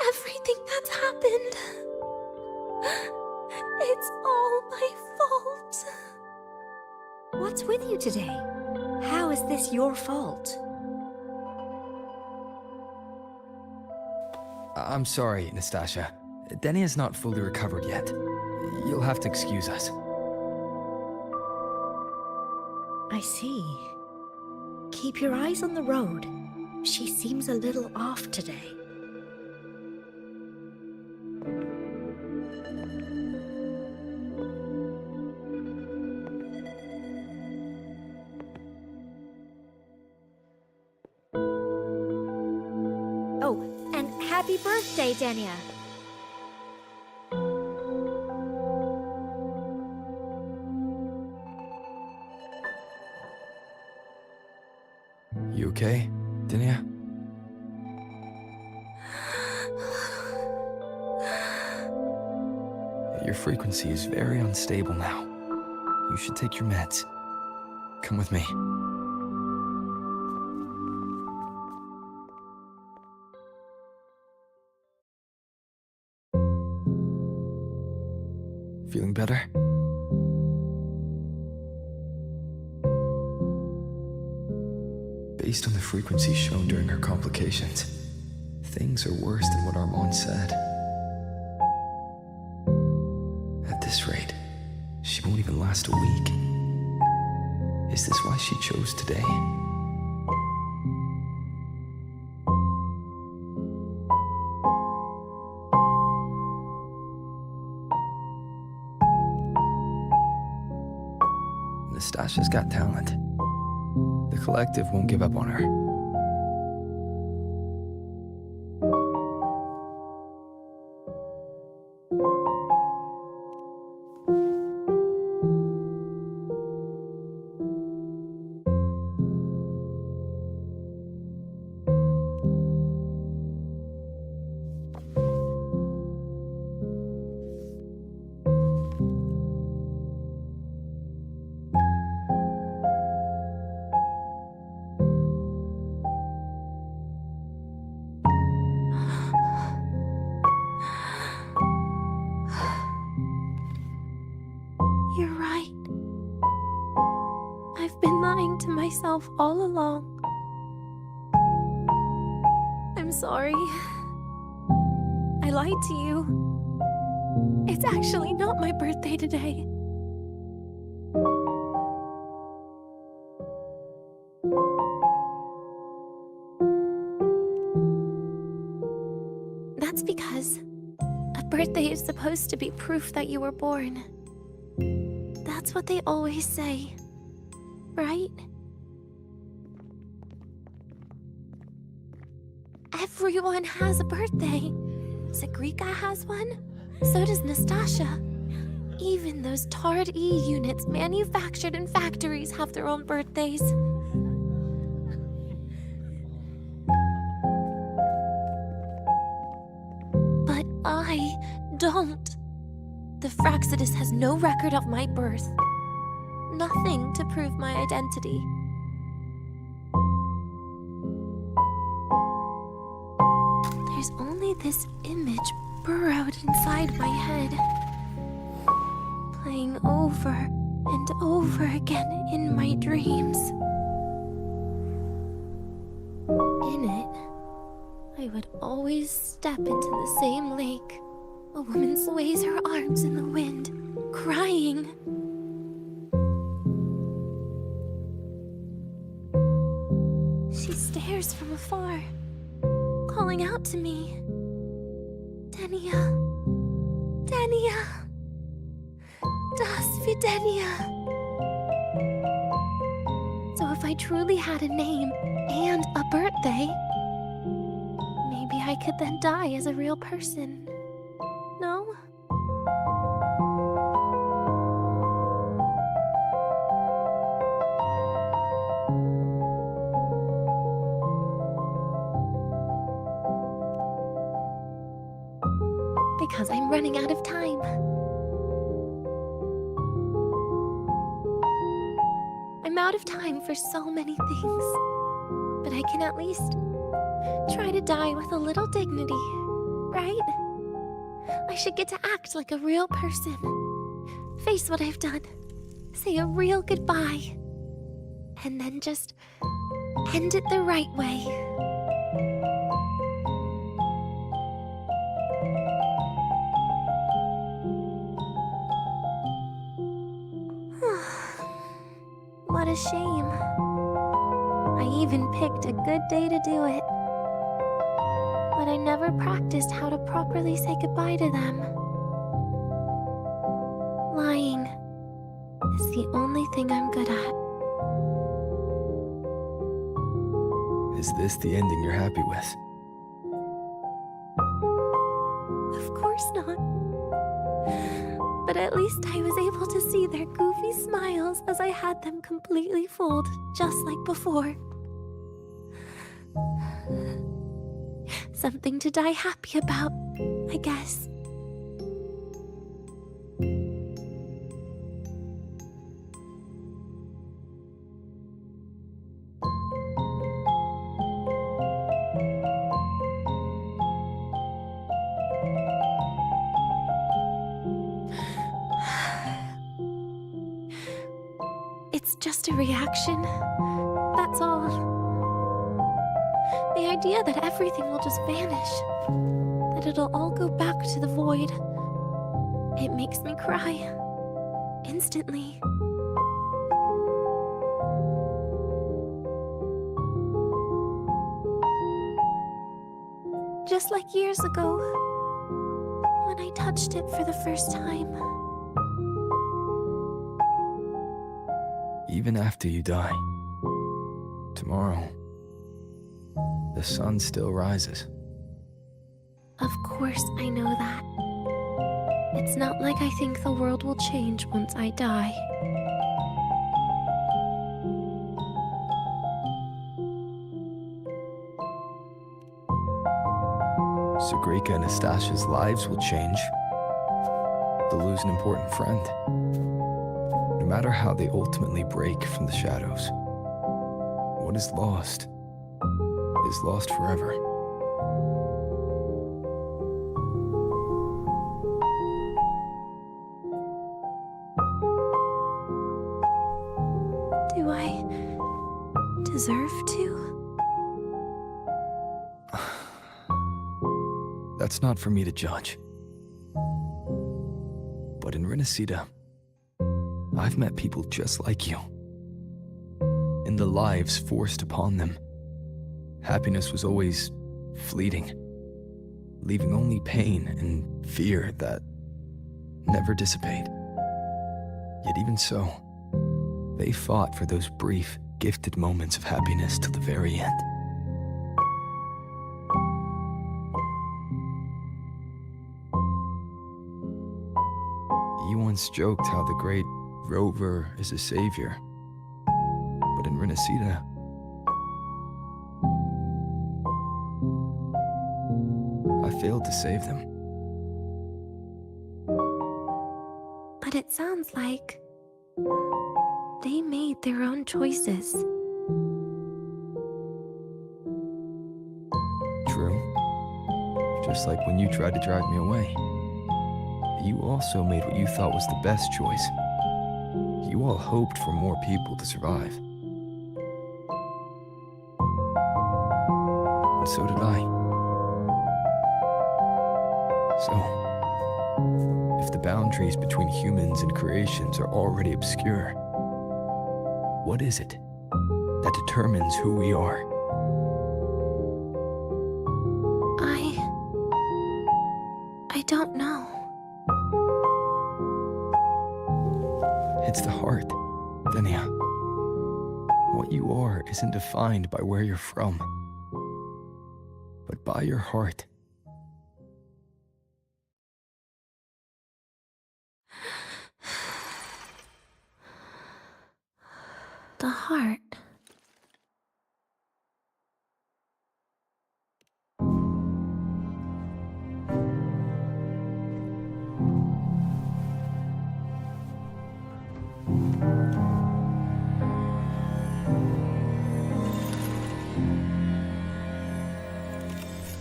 Everything that's happened... it's all my fault.
What's with you today? How is this your fault?
I'm sorry, Nastasha. Denia's not fully recovered yet. You'll have to excuse us.
I see. Keep your eyes on the road. She seems a little off today. Oh, and happy birthday, Denia!
okay, Dinia? Your frequency is very unstable now. You should take your meds. Come with me. Feeling better? Based on the frequencies shown during her complications, things are worse than what Armand said. At this rate, she won't even last a week. Is this why she chose today? Nastasha's got talent. The collective won't give up on her.
You're right. I've been lying to myself all along. I'm sorry. I lied to you. It's actually not my birthday today. That's because a birthday is supposed to be proof that you were born. That's what they always say, right? Everyone has a birthday. Zagrika has one, so does Nastasha. Even those tarred E units manufactured in factories have their own birthdays. But I don't. The Fraxidus has no record of my birth. Nothing to prove my identity. There's only this image burrowed inside my head, playing over and over again in my dreams. In it, I would always step into the same lake. A woman sways her arms in the wind, crying. She stares from afar, calling out to me. Denia. Denia. Das Videnia. So if I truly had a name and a birthday, maybe I could then die as a real person. No? Because I'm running out of time. I'm out of time for so many things. But I can at least try to die with a little dignity, right? I should get to act like a real person. Face what I've done. Say a real goodbye. And then just end it the right way. What a shame. I even picked a good day to do it. But I never practiced how to properly say goodbye to them. Lying is the only thing I'm good at.
Is this the ending you're happy with?
Of course not. But at least I was able to see their goofy smiles as I had them completely fooled, just like before.
Something to die happy about, I guess. It's just a reaction. That's all. The idea that everything will just vanish, that it'll all go back to the void, it makes me cry. Instantly. Just like years ago, when I touched it for the first time.
Even after you die, tomorrow, the sun still rises.
Of course I know that. It's not like I think the world will change once I die.
Sagrika and Nastasha's lives will change. They'll lose an important friend. No matter how they ultimately break from the shadows, what is lost forever.
Do I deserve to?
That's not for me to judge. But in Renacida, I've met people just like you. In the lives forced upon them, happiness was always fleeting, leaving only pain and fear that never dissipate. Yet even so, they fought for those brief, gifted moments of happiness till the very end. You once joked how the great Rover is a savior, but in Renacida, I failed to save them.
But it sounds like they made their own choices.
True. Just like when you tried to drive me away. You also made what you thought was the best choice. You all hoped for more people to survive. And so did I. So, if the boundaries between humans and creations are already obscure, what is it that determines who we are?
I don't know.
It's the heart, Denia. What you are isn't defined by where you're from, but by your heart.
The heart.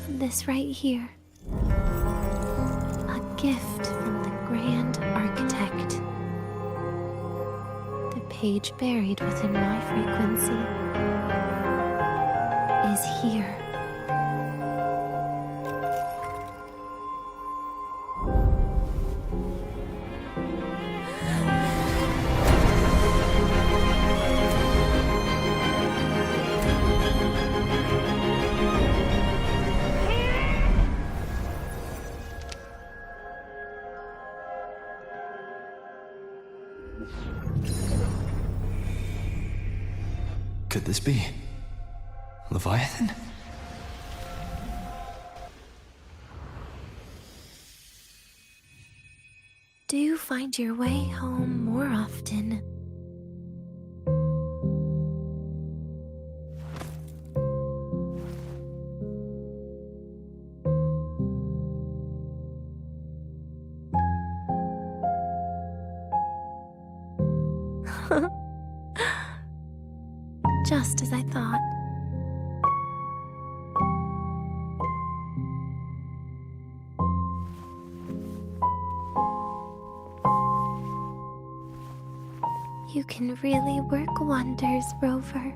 This right here. A gift from the Grand Architect. The page buried within my frequency is here.
Could this be Leviathan?
Do you find your way home more often? Just as I thought. You can really work wonders, Rover.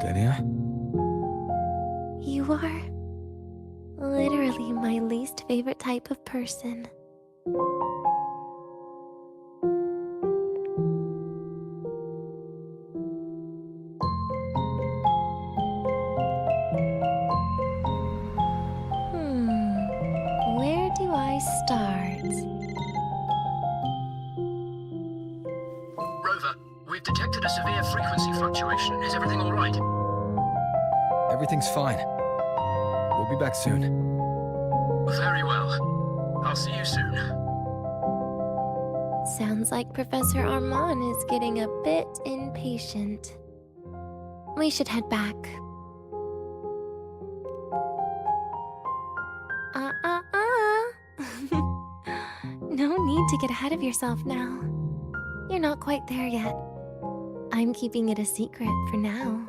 Dania?
You are literally my least favorite type of person. Where do I start?
Rover, we've detected a severe frequency fluctuation. Is everything all right?
Everything's fine. We'll be back soon.
Very well. I'll see you soon.
Sounds like Professor Armand is getting a bit impatient. We should head back. No need to get ahead of yourself now. You're not quite there yet. I'm keeping it a secret for now.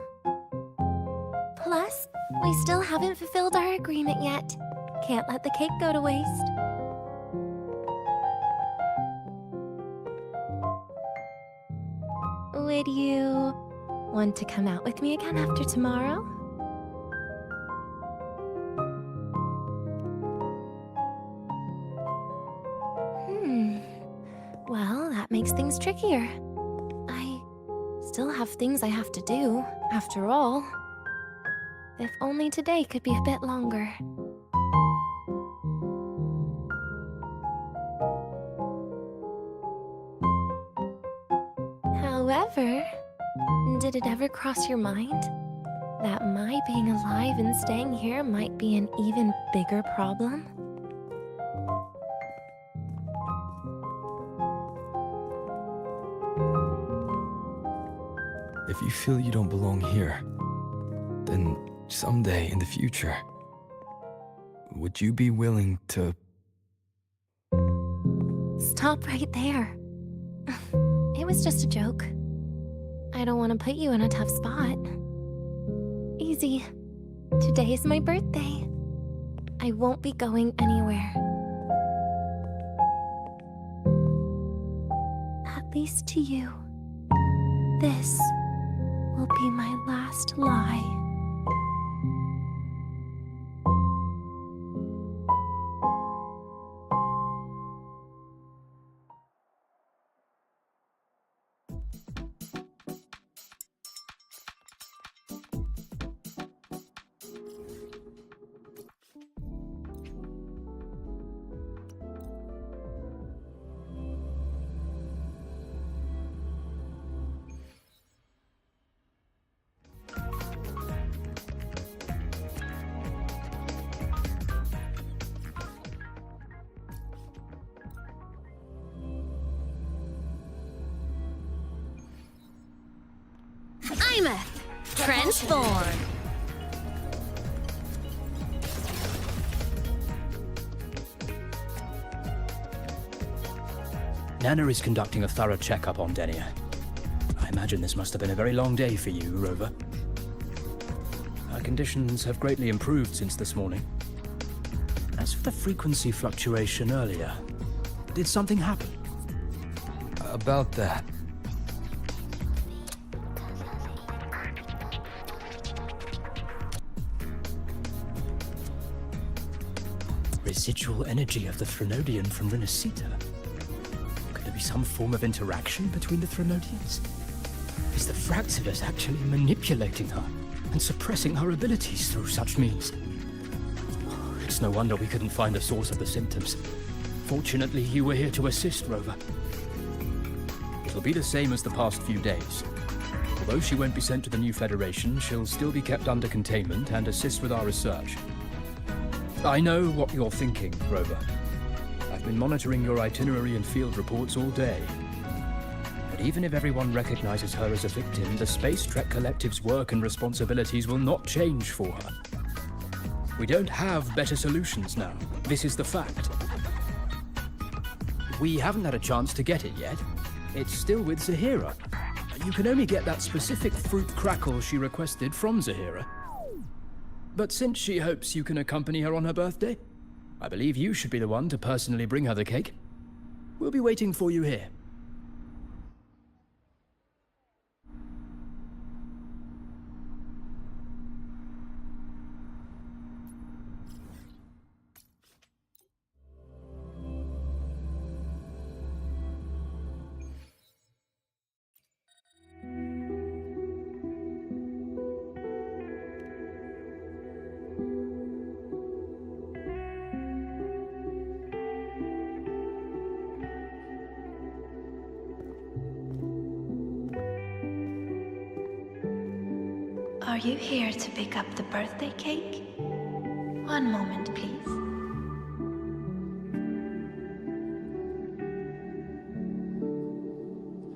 Plus, we still haven't fulfilled our agreement yet. Can't let the cake go to waste. Would you want to come out with me again after tomorrow? Well, that makes things trickier. I still have things I have to do, after all. If only today could be a bit longer. However, did it ever cross your mind that my being alive and staying here might be an even bigger problem?
If you feel you don't belong here, then someday in the future, would you be willing to...
Stop right there. It was just a joke. I don't want to put you in a tough spot. Easy. Today is my birthday. I won't be going anywhere. At least to you. This will be my last lie.
Transform.
Nana is conducting a thorough checkup on Denia. I imagine this must have been a very long day for you, Rover. Her conditions have greatly improved since this morning. As for the frequency fluctuation earlier, did something happen?
About that.
Residual energy of the Threnodian from Renacita. Could there be some form of interaction between the Threnodians? Is the Fractidus actually manipulating her and suppressing her abilities through such means? It's no wonder we couldn't find the source of the symptoms. Fortunately, you were here to assist, Rover. It'll be the same as the past few days. Although she won't be sent to the new Federation, she'll still be kept under containment and assist with our research. I know what you're thinking, Rover. I've been monitoring your itinerary and field reports all day. But even if everyone recognizes her as a victim, the Space Trek Collective's work and responsibilities will not change for her. We don't have better solutions now. This is the fact. We haven't had a chance to get it yet. It's still with Zahira. You can only get that specific fruit crackle she requested from Zahira. But since she hopes you can accompany her on her birthday, I believe you should be the one to personally bring her the cake. We'll be waiting for you here.
Are you here to pick up the birthday cake? One moment, please.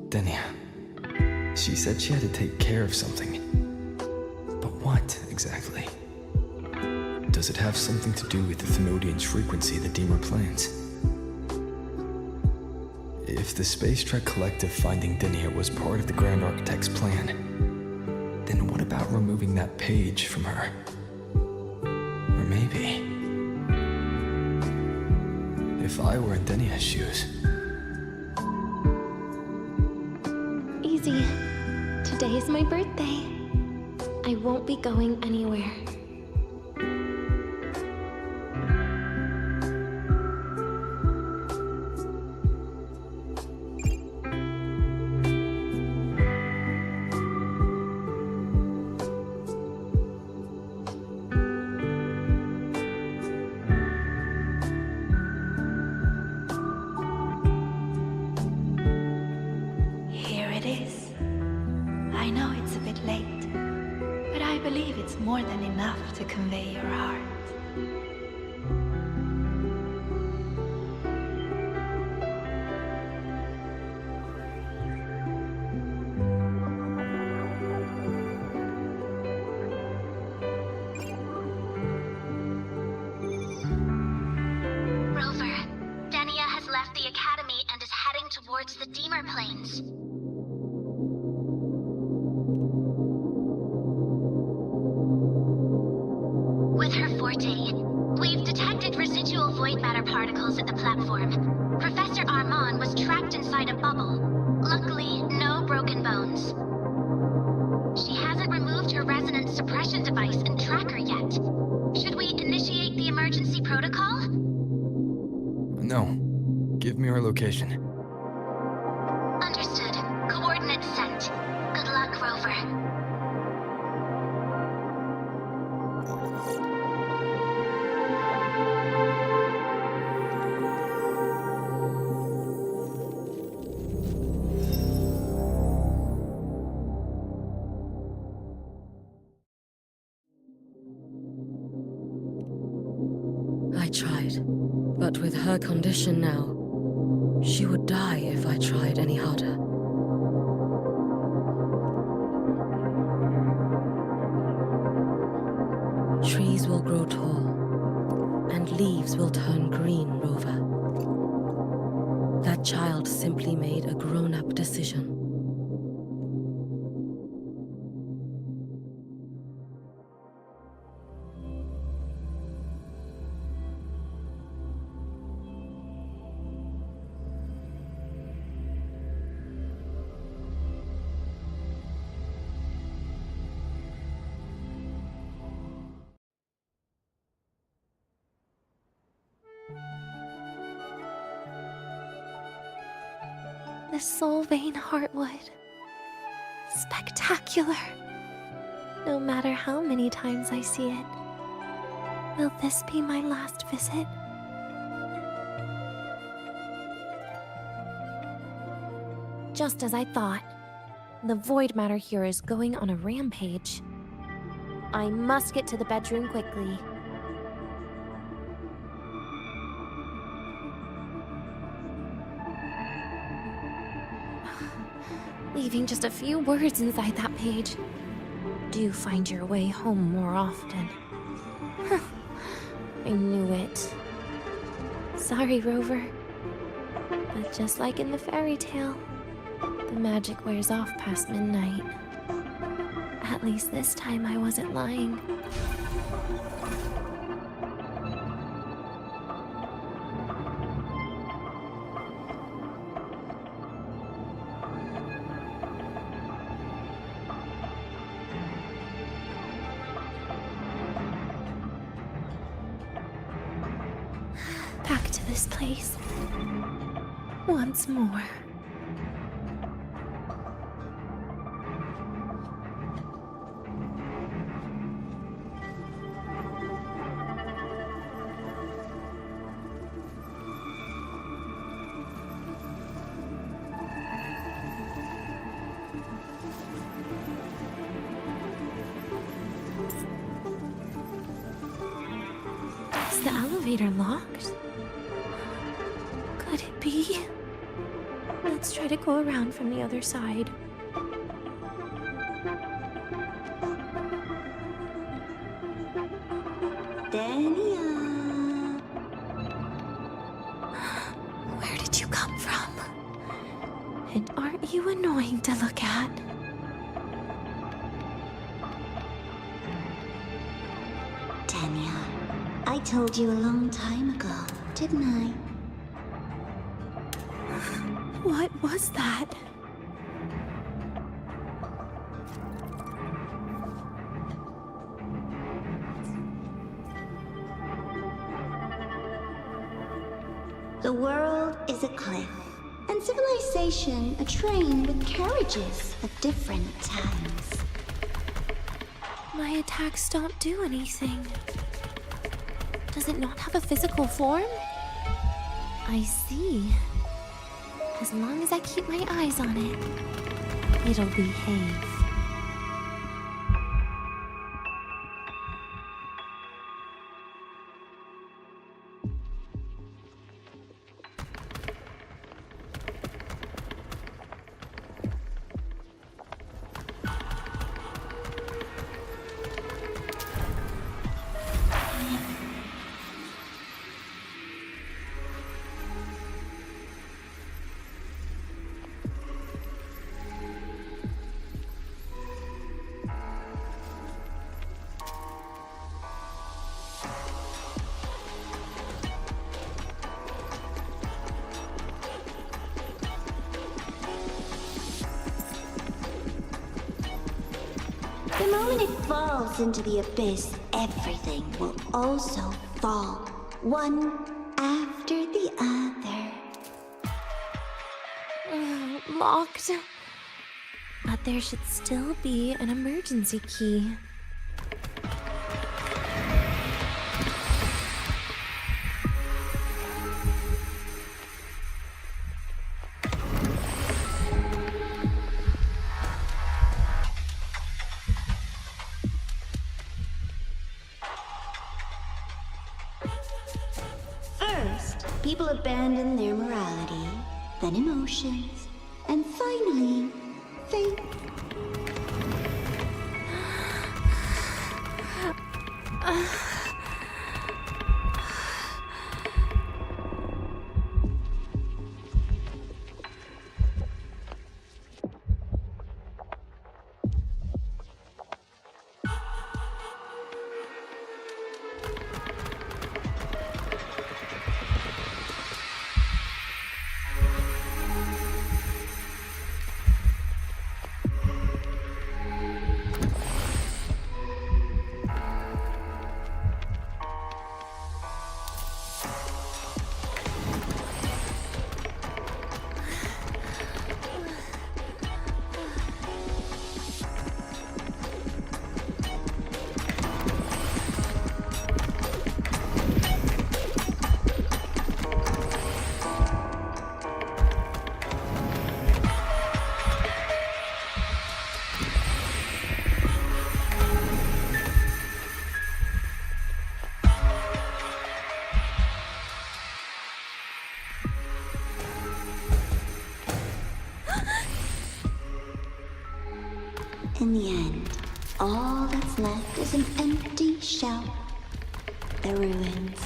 Denia. She said she had to take care of something. But what, exactly? Does it have something to do with the Thenodian's frequency the Deemer plans? If the Space Trek Collective finding Denia was part of the Grand Architect's plan, then what about removing that page from her? Or maybe... if I were in Denia's shoes...
Easy. Today is my birthday. I won't be going anywhere.
Here it is. I know it's a bit late, but I believe it's more than enough to convey your heart.
Rover, Denia has left the Academy and is heading towards the Deemer Plains. With her forte, we've detected residual void matter particles at the platform. Professor Armand was trapped inside a bubble. Luckily, no broken bones. She hasn't removed her resonance suppression device and tracker yet. Should we initiate the emergency protocol?
No. Give me her location.
Understood. Coordinates sent. Good luck, Rover.
I tried, but with her condition now, she would die if I tried any harder. Trees will grow tall, and leaves will turn green, Rover. That child simply made a grown-up decision.
The Soulvein Heartwood. Spectacular. No matter how many times I see it, will this be my last visit? Just as I thought, the void matter here is going on a rampage. I must get to the bedroom quickly. Leaving just a few words inside that page. Do find your way home more often. I knew it. Sorry, Rover. But just like in the fairy tale, The magic wears off past midnight. At least this time I wasn't lying. Back to this place. Once more. Is the elevator locked? Could it be? Let's try to go around from the other side.
Dania.
Where did you come from? And aren't you annoying to look at?
Dania, I told you a long time ago, didn't I?
What was that?
The world is a cliff, and civilization a train with carriages of different times.
My attacks don't do anything. Does it not have a physical form? I see. As long as I keep my eyes on it, it'll behave.
The moment it falls into the abyss, everything will also fall, one after the other.
Locked. But there should still be an emergency key.
First, people abandon their morality, then emotions, and finally, faith. In the end, all that's left is an empty shell. The ruins.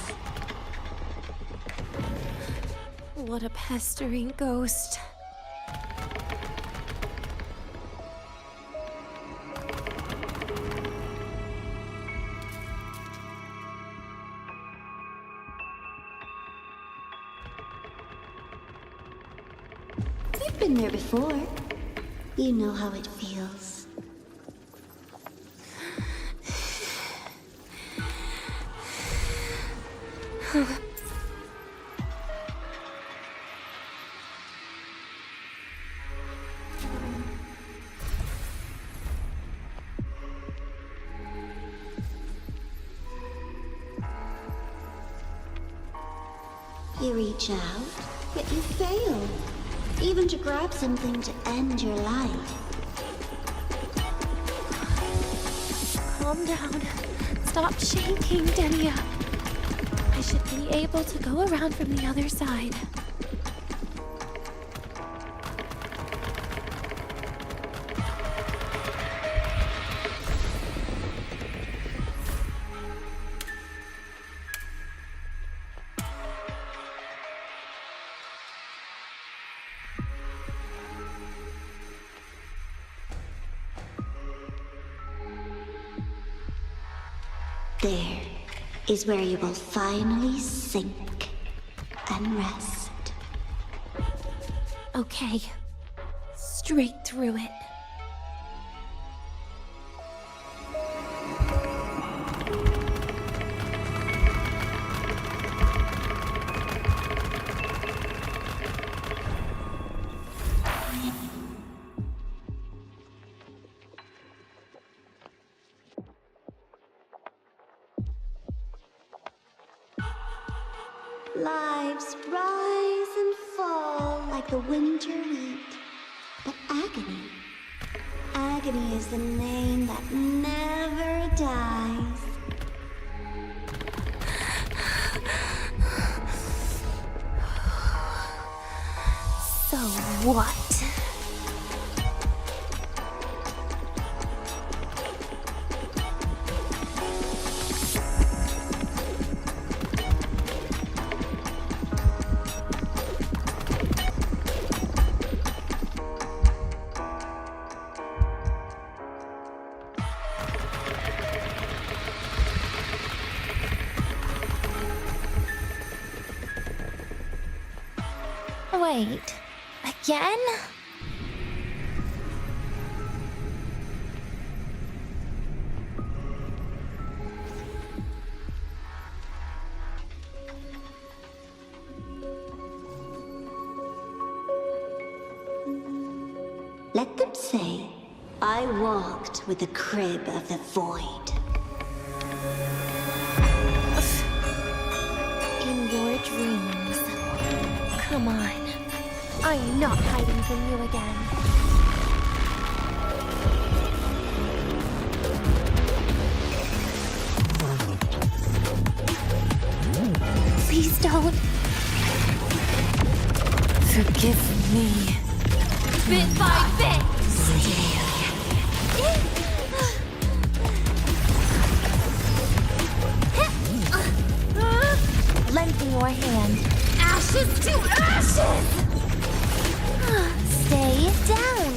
What a pestering ghost.
Been there before. You know how it feels. You reach out, yet you fail. Even to grab something to end your life.
Calm down. Stop shaking, Denia. I should be able to go around from the other side.
There is where you will finally sink and rest.
Okay. Straight through it.
Lives rise and fall like the winter wheat. But agony, agony is the name that never dies.
So what? Wait, again?
Let them say, I walked with the crib of the void.
In your dreams. Come on. I am not hiding from you again. Please don't. Forgive me. Bit by bit. Lend me your hand. Ashes to ashes! Stay down.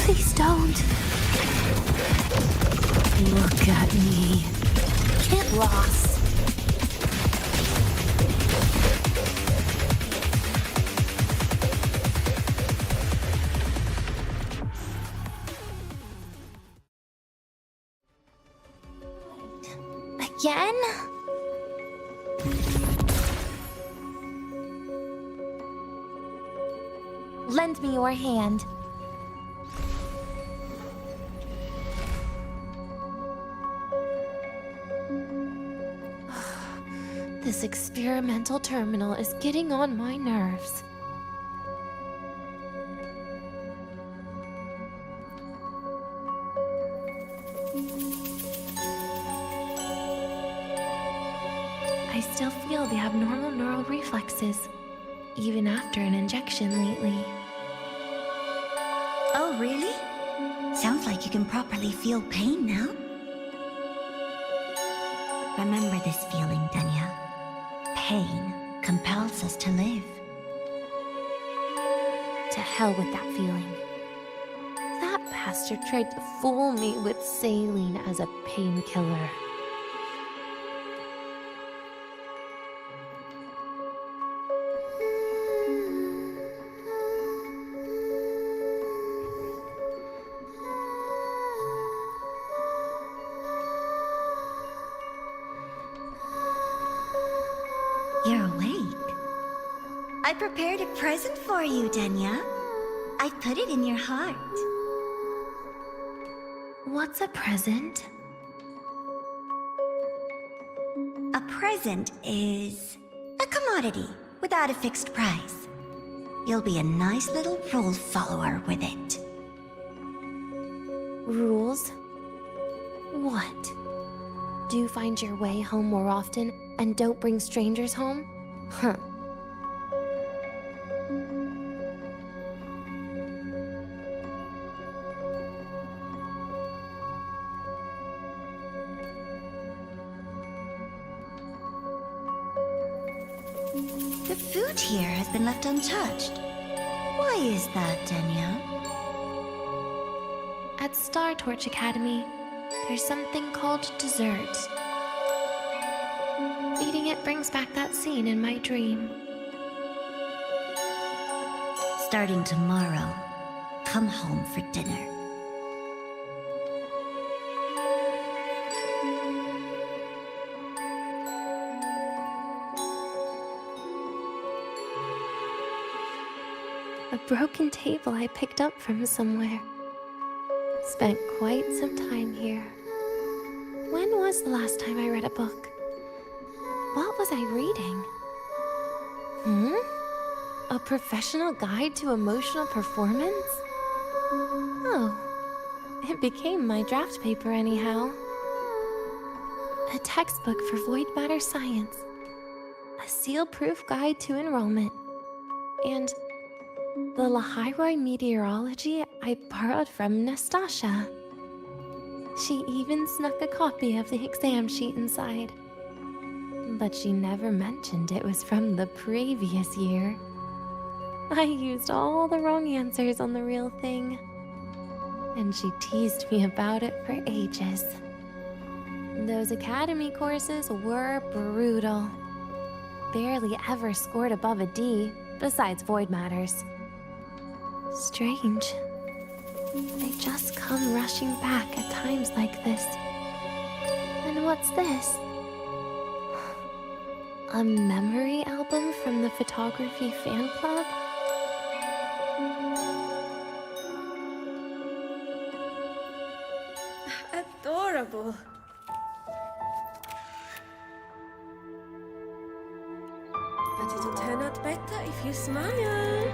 Please don't. Look at me. Get lost. Again? Lend me your hand. This experimental terminal is getting on my nerves. I still feel the abnormal neural reflexes, even after an injection lately.
Oh, really? Sounds like you can properly feel pain now. Remember this feeling, Denya. Pain compels us to live.
To hell with that feeling. That bastard tried to fool me with saline as a painkiller.
You're awake. I prepared a present for you, Denya. I put it in your heart.
What's a present?
A present is a commodity without a fixed price. You'll be a nice little rule follower with it.
Rules? What? Do you find your way home more often and don't bring strangers home? Huh.
The food here has been left untouched. Why is that, Denya?
At Star Torch Academy, there's something called dessert. Eating it brings back that scene in my dream.
Starting tomorrow, come home for dinner.
A broken table I picked up from somewhere. Spent quite some time here. When was the last time I read a book? What was I reading? A professional guide to emotional performance? Oh, it became my draft paper anyhow. A textbook for void matter science. A seal-proof guide to enrollment. And the Lahiroi meteorology I borrowed from Nastasha. She even snuck a copy of the exam sheet inside. But she never mentioned it was from the previous year. I used all the wrong answers on the real thing. And she teased me about it for ages. Those academy courses were brutal. Barely ever scored above a D, besides void matters. Strange. They just come rushing back at times like this. And what's this? A memory album from the photography fan club?
Adorable. But it'll turn out better if you smile.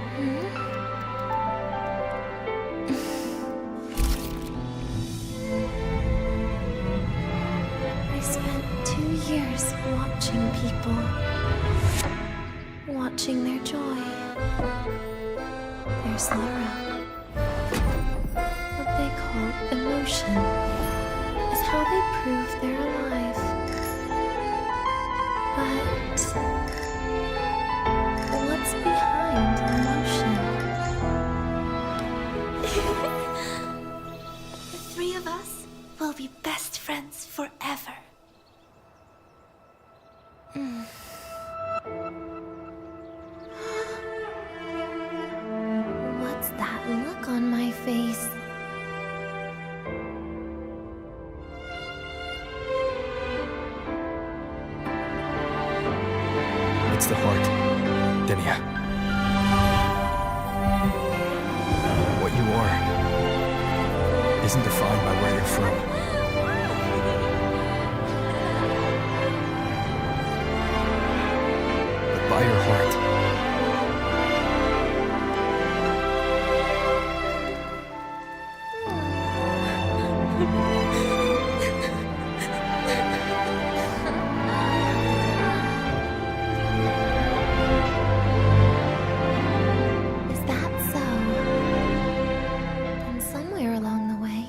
I spent 2 years watching people. Watching their joy. Their sorrow. What they call emotion is how they prove they're alive. But what's behind emotion?
The three of us will be best friends forever.
What's that look on my face?
It's the heart, Denya. What you are isn't defined by where you're from. But by your heart.
Is that so? And somewhere along the way,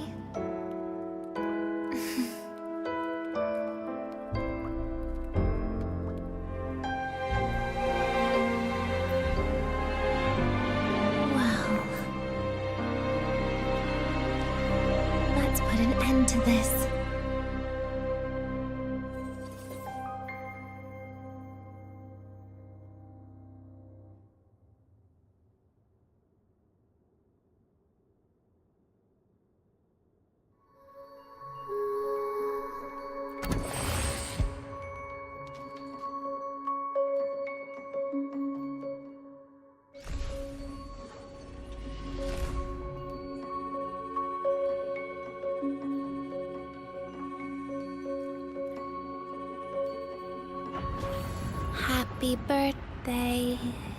Happy birthday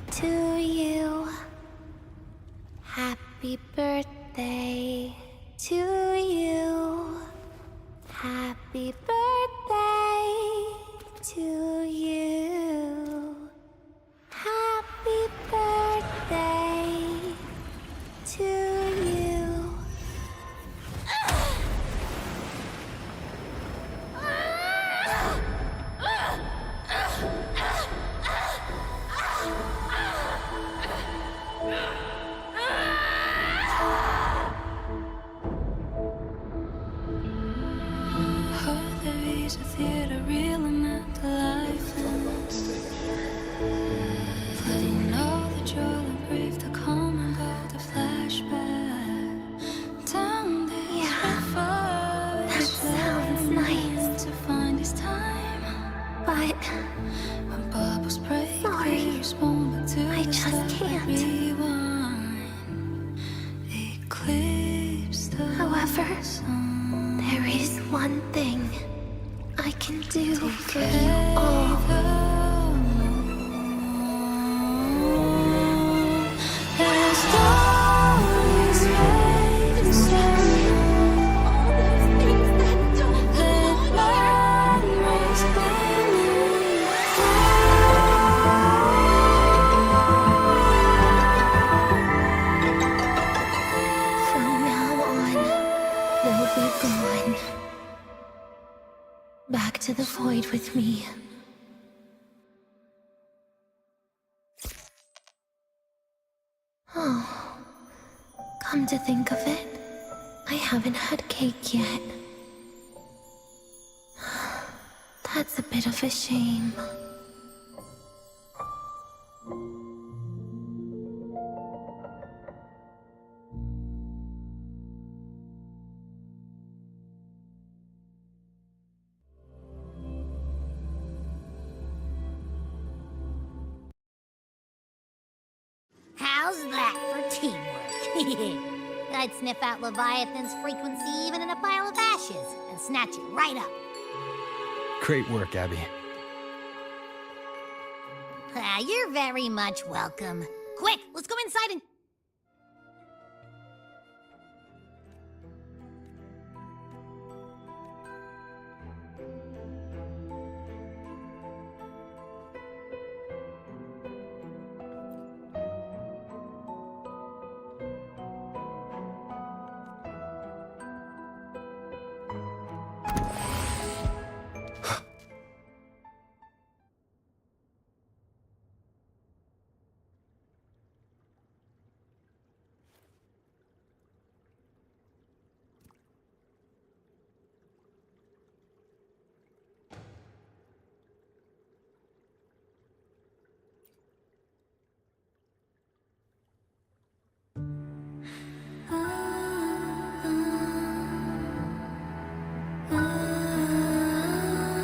to you. Happy birthday to you. Happy birthday to you. Happy birthday to you.
There is a theater reeling at the lifeless, flooding all the joy and grief, the calm and go, the flashback down this river.
That sounds nice.
To find his time,
But
when bubbles break,
sorry,
we respond back to
I
the
just
start,
can't.
rewind, eclipse the
however,
sun.
there is one thing I can do for you all.
There's always fate inside. Let memories beneath.
From now on, they'll be gone. Back to the void with me. Oh, come to think of it, I haven't had cake yet. That's a bit of a shame.
How's that for teamwork? I'd sniff out Leviathan's frequency even in a pile of ashes and snatch it right up.
Great work, Abby.
You're very much welcome. Quick, let's go inside and...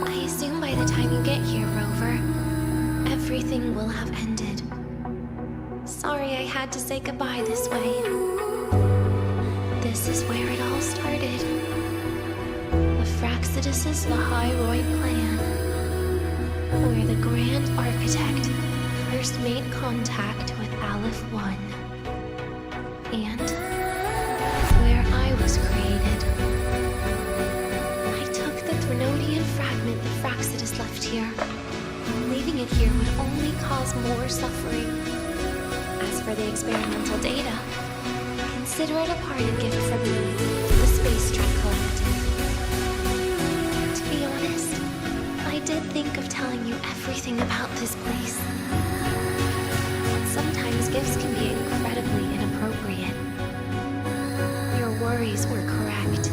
I assume by the time you get here, Rover, everything will have ended. Sorry I had to say goodbye this way. This is where it all started. The Fraxidus' Lahairoi plan, where the Grand Architect first made contact with Aleph 1, and where I was created. I took the Threnodian fragment the Fraxidus left here. Leaving it here would only cause more suffering. As for the experimental data, consider it a parting gift from me, the Space Trek Collective. To be honest, I did think of telling you everything about this place. But sometimes gifts can be incredibly inappropriate. Your worries were correct.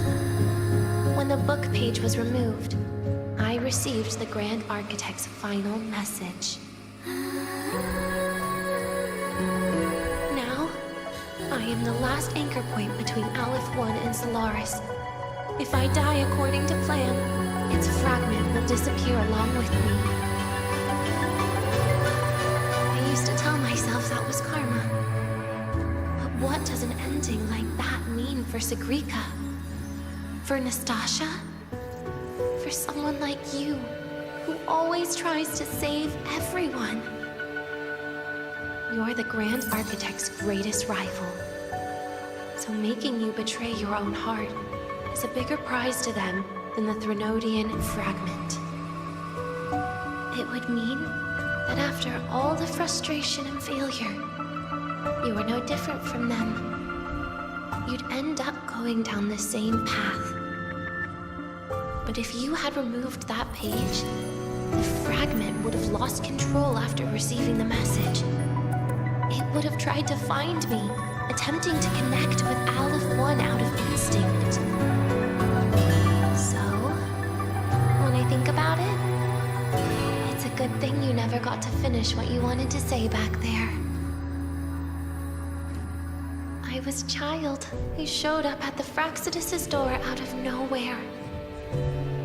When the book page was removed, I received the Grand Architect's final message. Now, I am the last anchor point between Aleph 1 and Solaris. If I die according to plan, its fragment will disappear along with me. I used to tell myself that was karma. But what does an ending like that mean for Sigrika? For Nastasha? For someone like you, who always tries to save everyone. You're the Grand Architect's greatest rival. So making you betray your own heart is a bigger prize to them than the Threnodian fragment. It would mean that after all the frustration and failure, you are no different from them. You'd end up going down the same path. But if you had removed that page, the fragment would have lost control after receiving the message. It would have tried to find me, attempting to connect with Aleph 1 out of instinct. So, when I think about it, it's a good thing you never got to finish what you wanted to say back there. I was a child who showed up at the Fraxidus' door out of nowhere.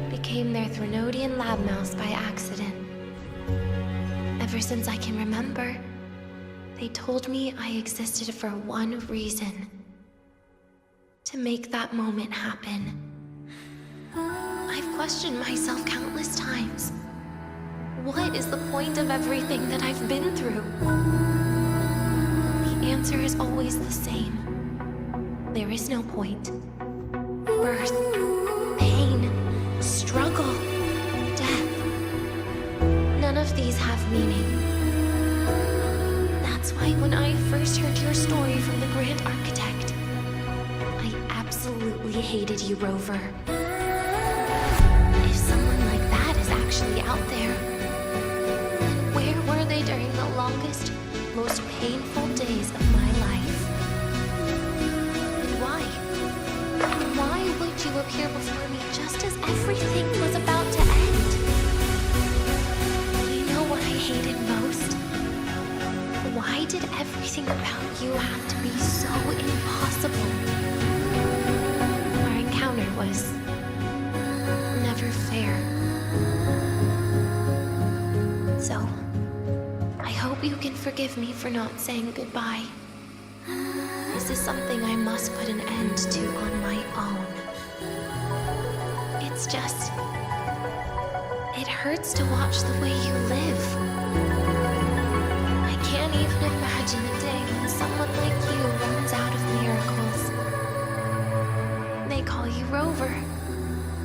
Became their Threnodian lab mouse by accident. Ever since I can remember, they told me I existed for one reason. To make that moment happen. I've questioned myself countless times. What is the point of everything that I've been through? The answer is always the same. There is no point. Birth, pain, struggle, death. None of these have meaning. That's why when I first heard your story from the Grand Architect, I absolutely hated you, Rover. If someone like that is actually out there, then where were they during the longest, most painful days of my life? And why? Why would you appear before me just as everything was about to end? You know what I hated most? Why did everything about you have to be so impossible? Our encounter was never fair. So, I hope you can forgive me for not saying goodbye. This is something I must put an end to on my own. It's just... it hurts to watch the way you live. I can't even imagine a day when someone like you runs out of miracles. They call you Rover,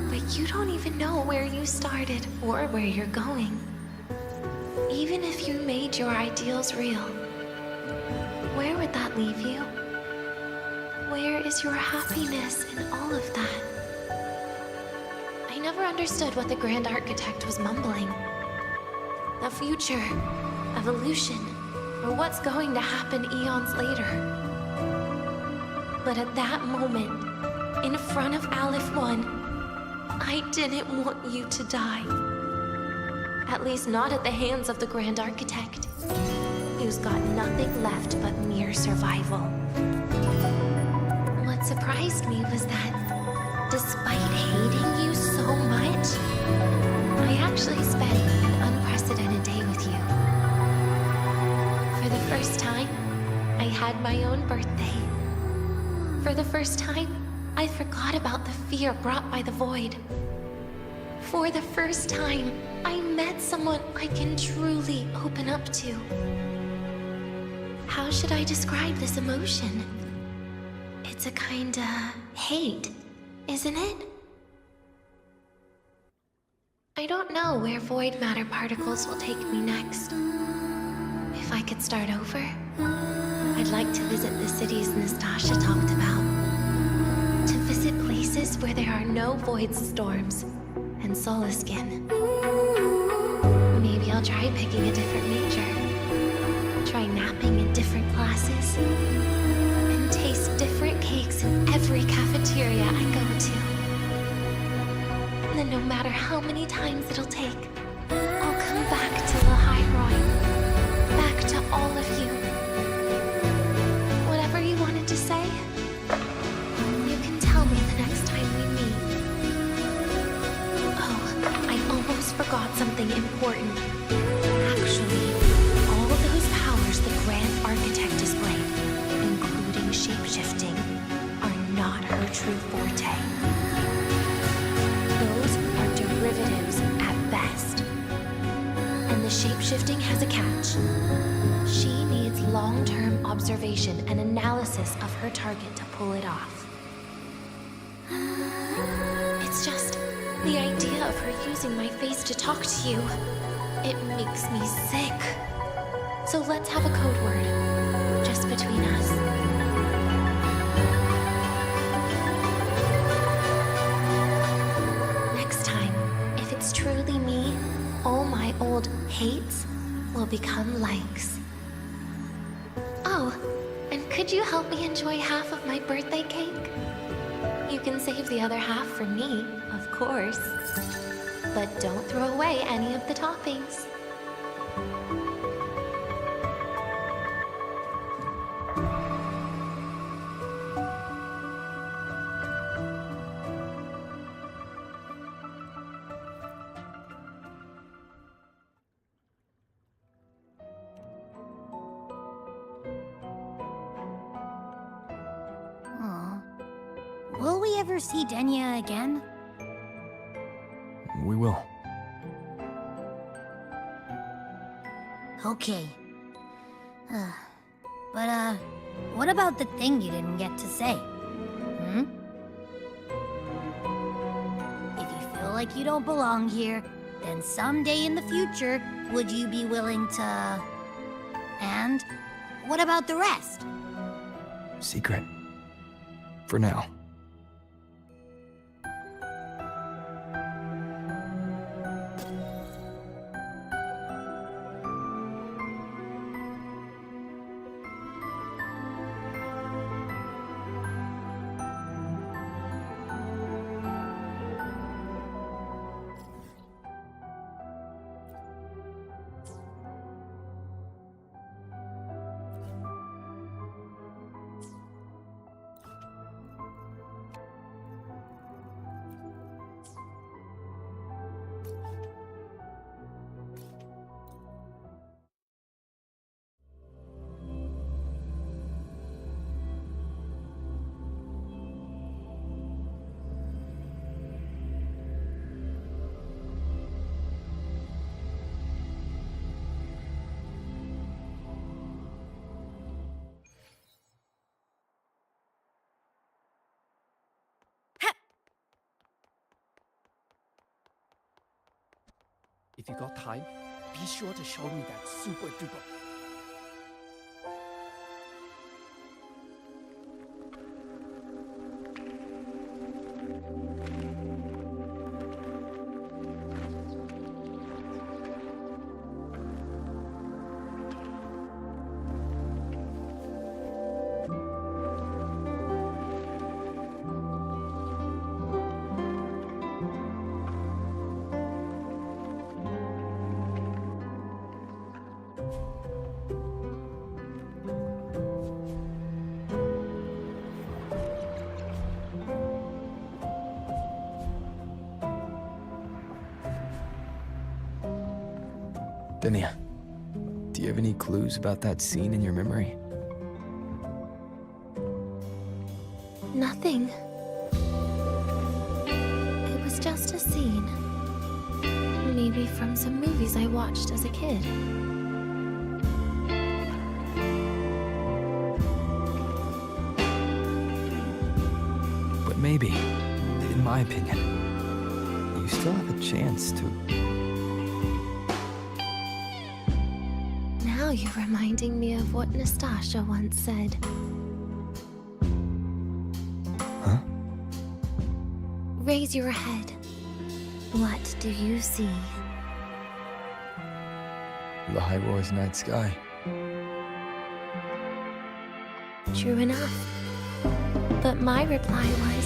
but you don't even know where you started or where you're going. Even if you made your ideals real, where would that leave you? Where is your happiness in all of that? I never understood what the Grand Architect was mumbling. The future, evolution, or what's going to happen eons later. But at that moment, in front of Aleph 1, I didn't want you to die. At least not at the hands of the Grand Architect, who's got nothing left but mere survival. What surprised me was that, despite hating you so much, I actually spent an unprecedented day with you. For the first time, I had my own birthday. For the first time, I forgot about the fear brought by the void. For the first time, I met someone I can truly open up to. How should I describe this emotion? It's a kinda hate, isn't it? I don't know where void matter particles will take me next. If I could start over, I'd like to visit the cities Nastasha talked about. To visit places where there are no void storms and Solaskin. Maybe I'll try picking a different major. Try napping in different classes. And taste different cakes in every cafeteria I go to. And then no matter how many times it'll take, I'll come back to Lahairoi. Back to all of you. Whatever you wanted to say, you can tell me the next time we meet. Oh, I almost forgot something important. Actually, all those powers the Grand Architect displayed, including shapeshifting, are not her true forte. Those are derivatives at best. shapeshifting has a catch. She needs long-term observation and analysis of her target to pull it off. It's just the idea of her using my face to talk to you. It makes me sick. So let's have a code word, just between us. Next time, if it's truly me, all my old hates will become likes. Oh, and could you help me enjoy half of my birthday cake? You can save the other half for me, of course. But don't throw away any of the toppings.
Aw. Will we ever see Denya again?
We will.
Okay. But, what about the thing you didn't get to say? Hmm? If you feel like you don't belong here, then someday in the future, would you be willing to... And what about the rest?
Secret. For now.
If you got time, be sure to show me that super duper.
Denia, do you have any clues about that scene in your memory?
Nothing. It was just a scene. Maybe from some movies I watched as a kid.
But maybe, in my opinion, you still have a chance to...
Now you're reminding me of what Nastasha once said.
Huh?
Raise your head. What do you see?
The High Roar's night sky.
True enough. But my reply was...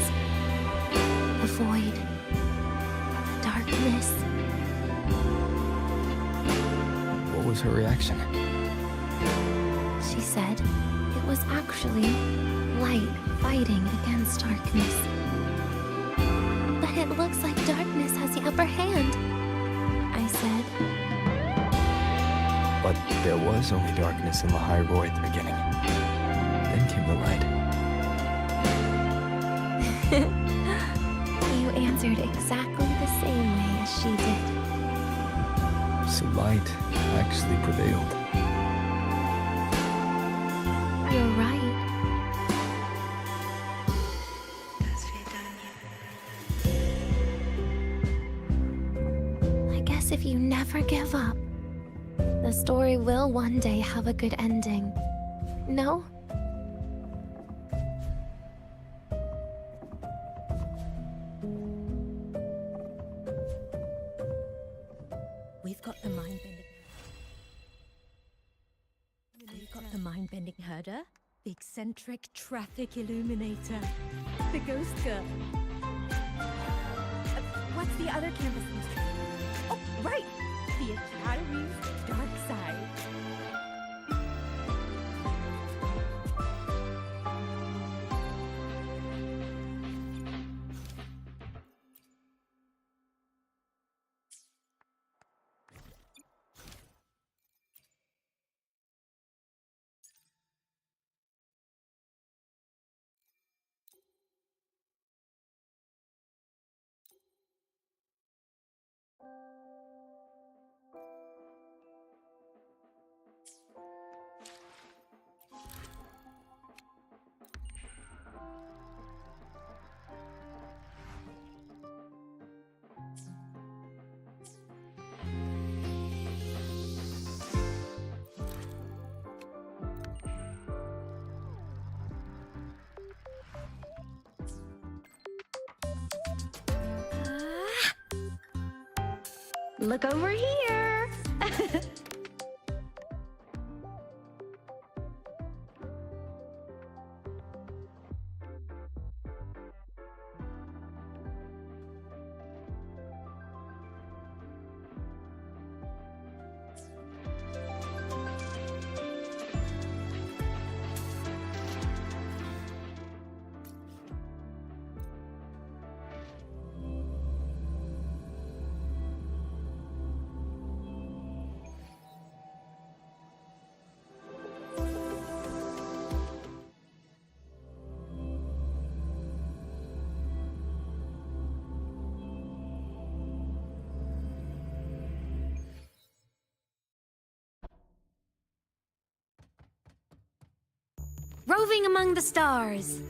the void. The darkness.
What was her reaction?
She said it was actually light fighting against darkness. But it looks like darkness has the upper hand, I said.
But there was only darkness in the High Roar at the beginning. Then came the light.
You answered exactly the same way as she did.
So light actually prevailed.
You're right. I guess if you never give up, the story will one day have a good ending. No?
We've got the mind-bending. We've got the mind-bending herder, the eccentric traffic illuminator, the ghost girl. What's the other campus mystery? Oh, right! The Academy's dark side.
Look over here!
Roving among the stars.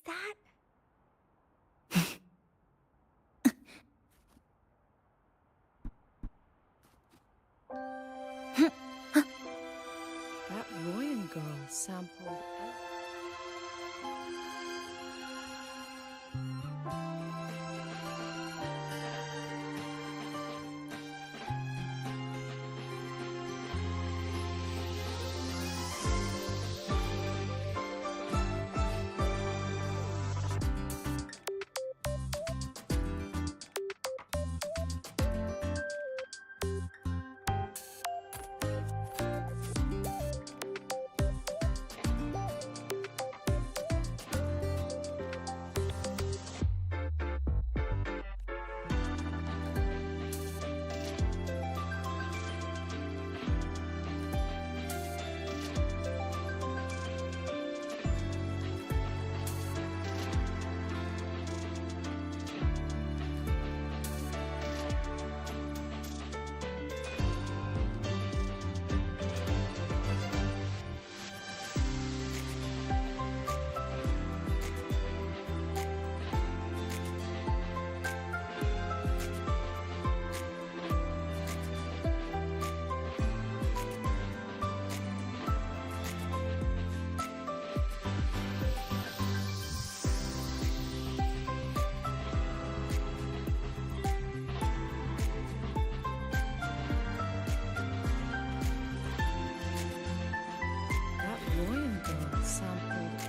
that?
That Royan girl sampled.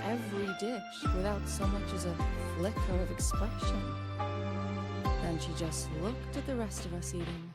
Every dish without so much as a flicker of expression. Then she just looked at the rest of us eating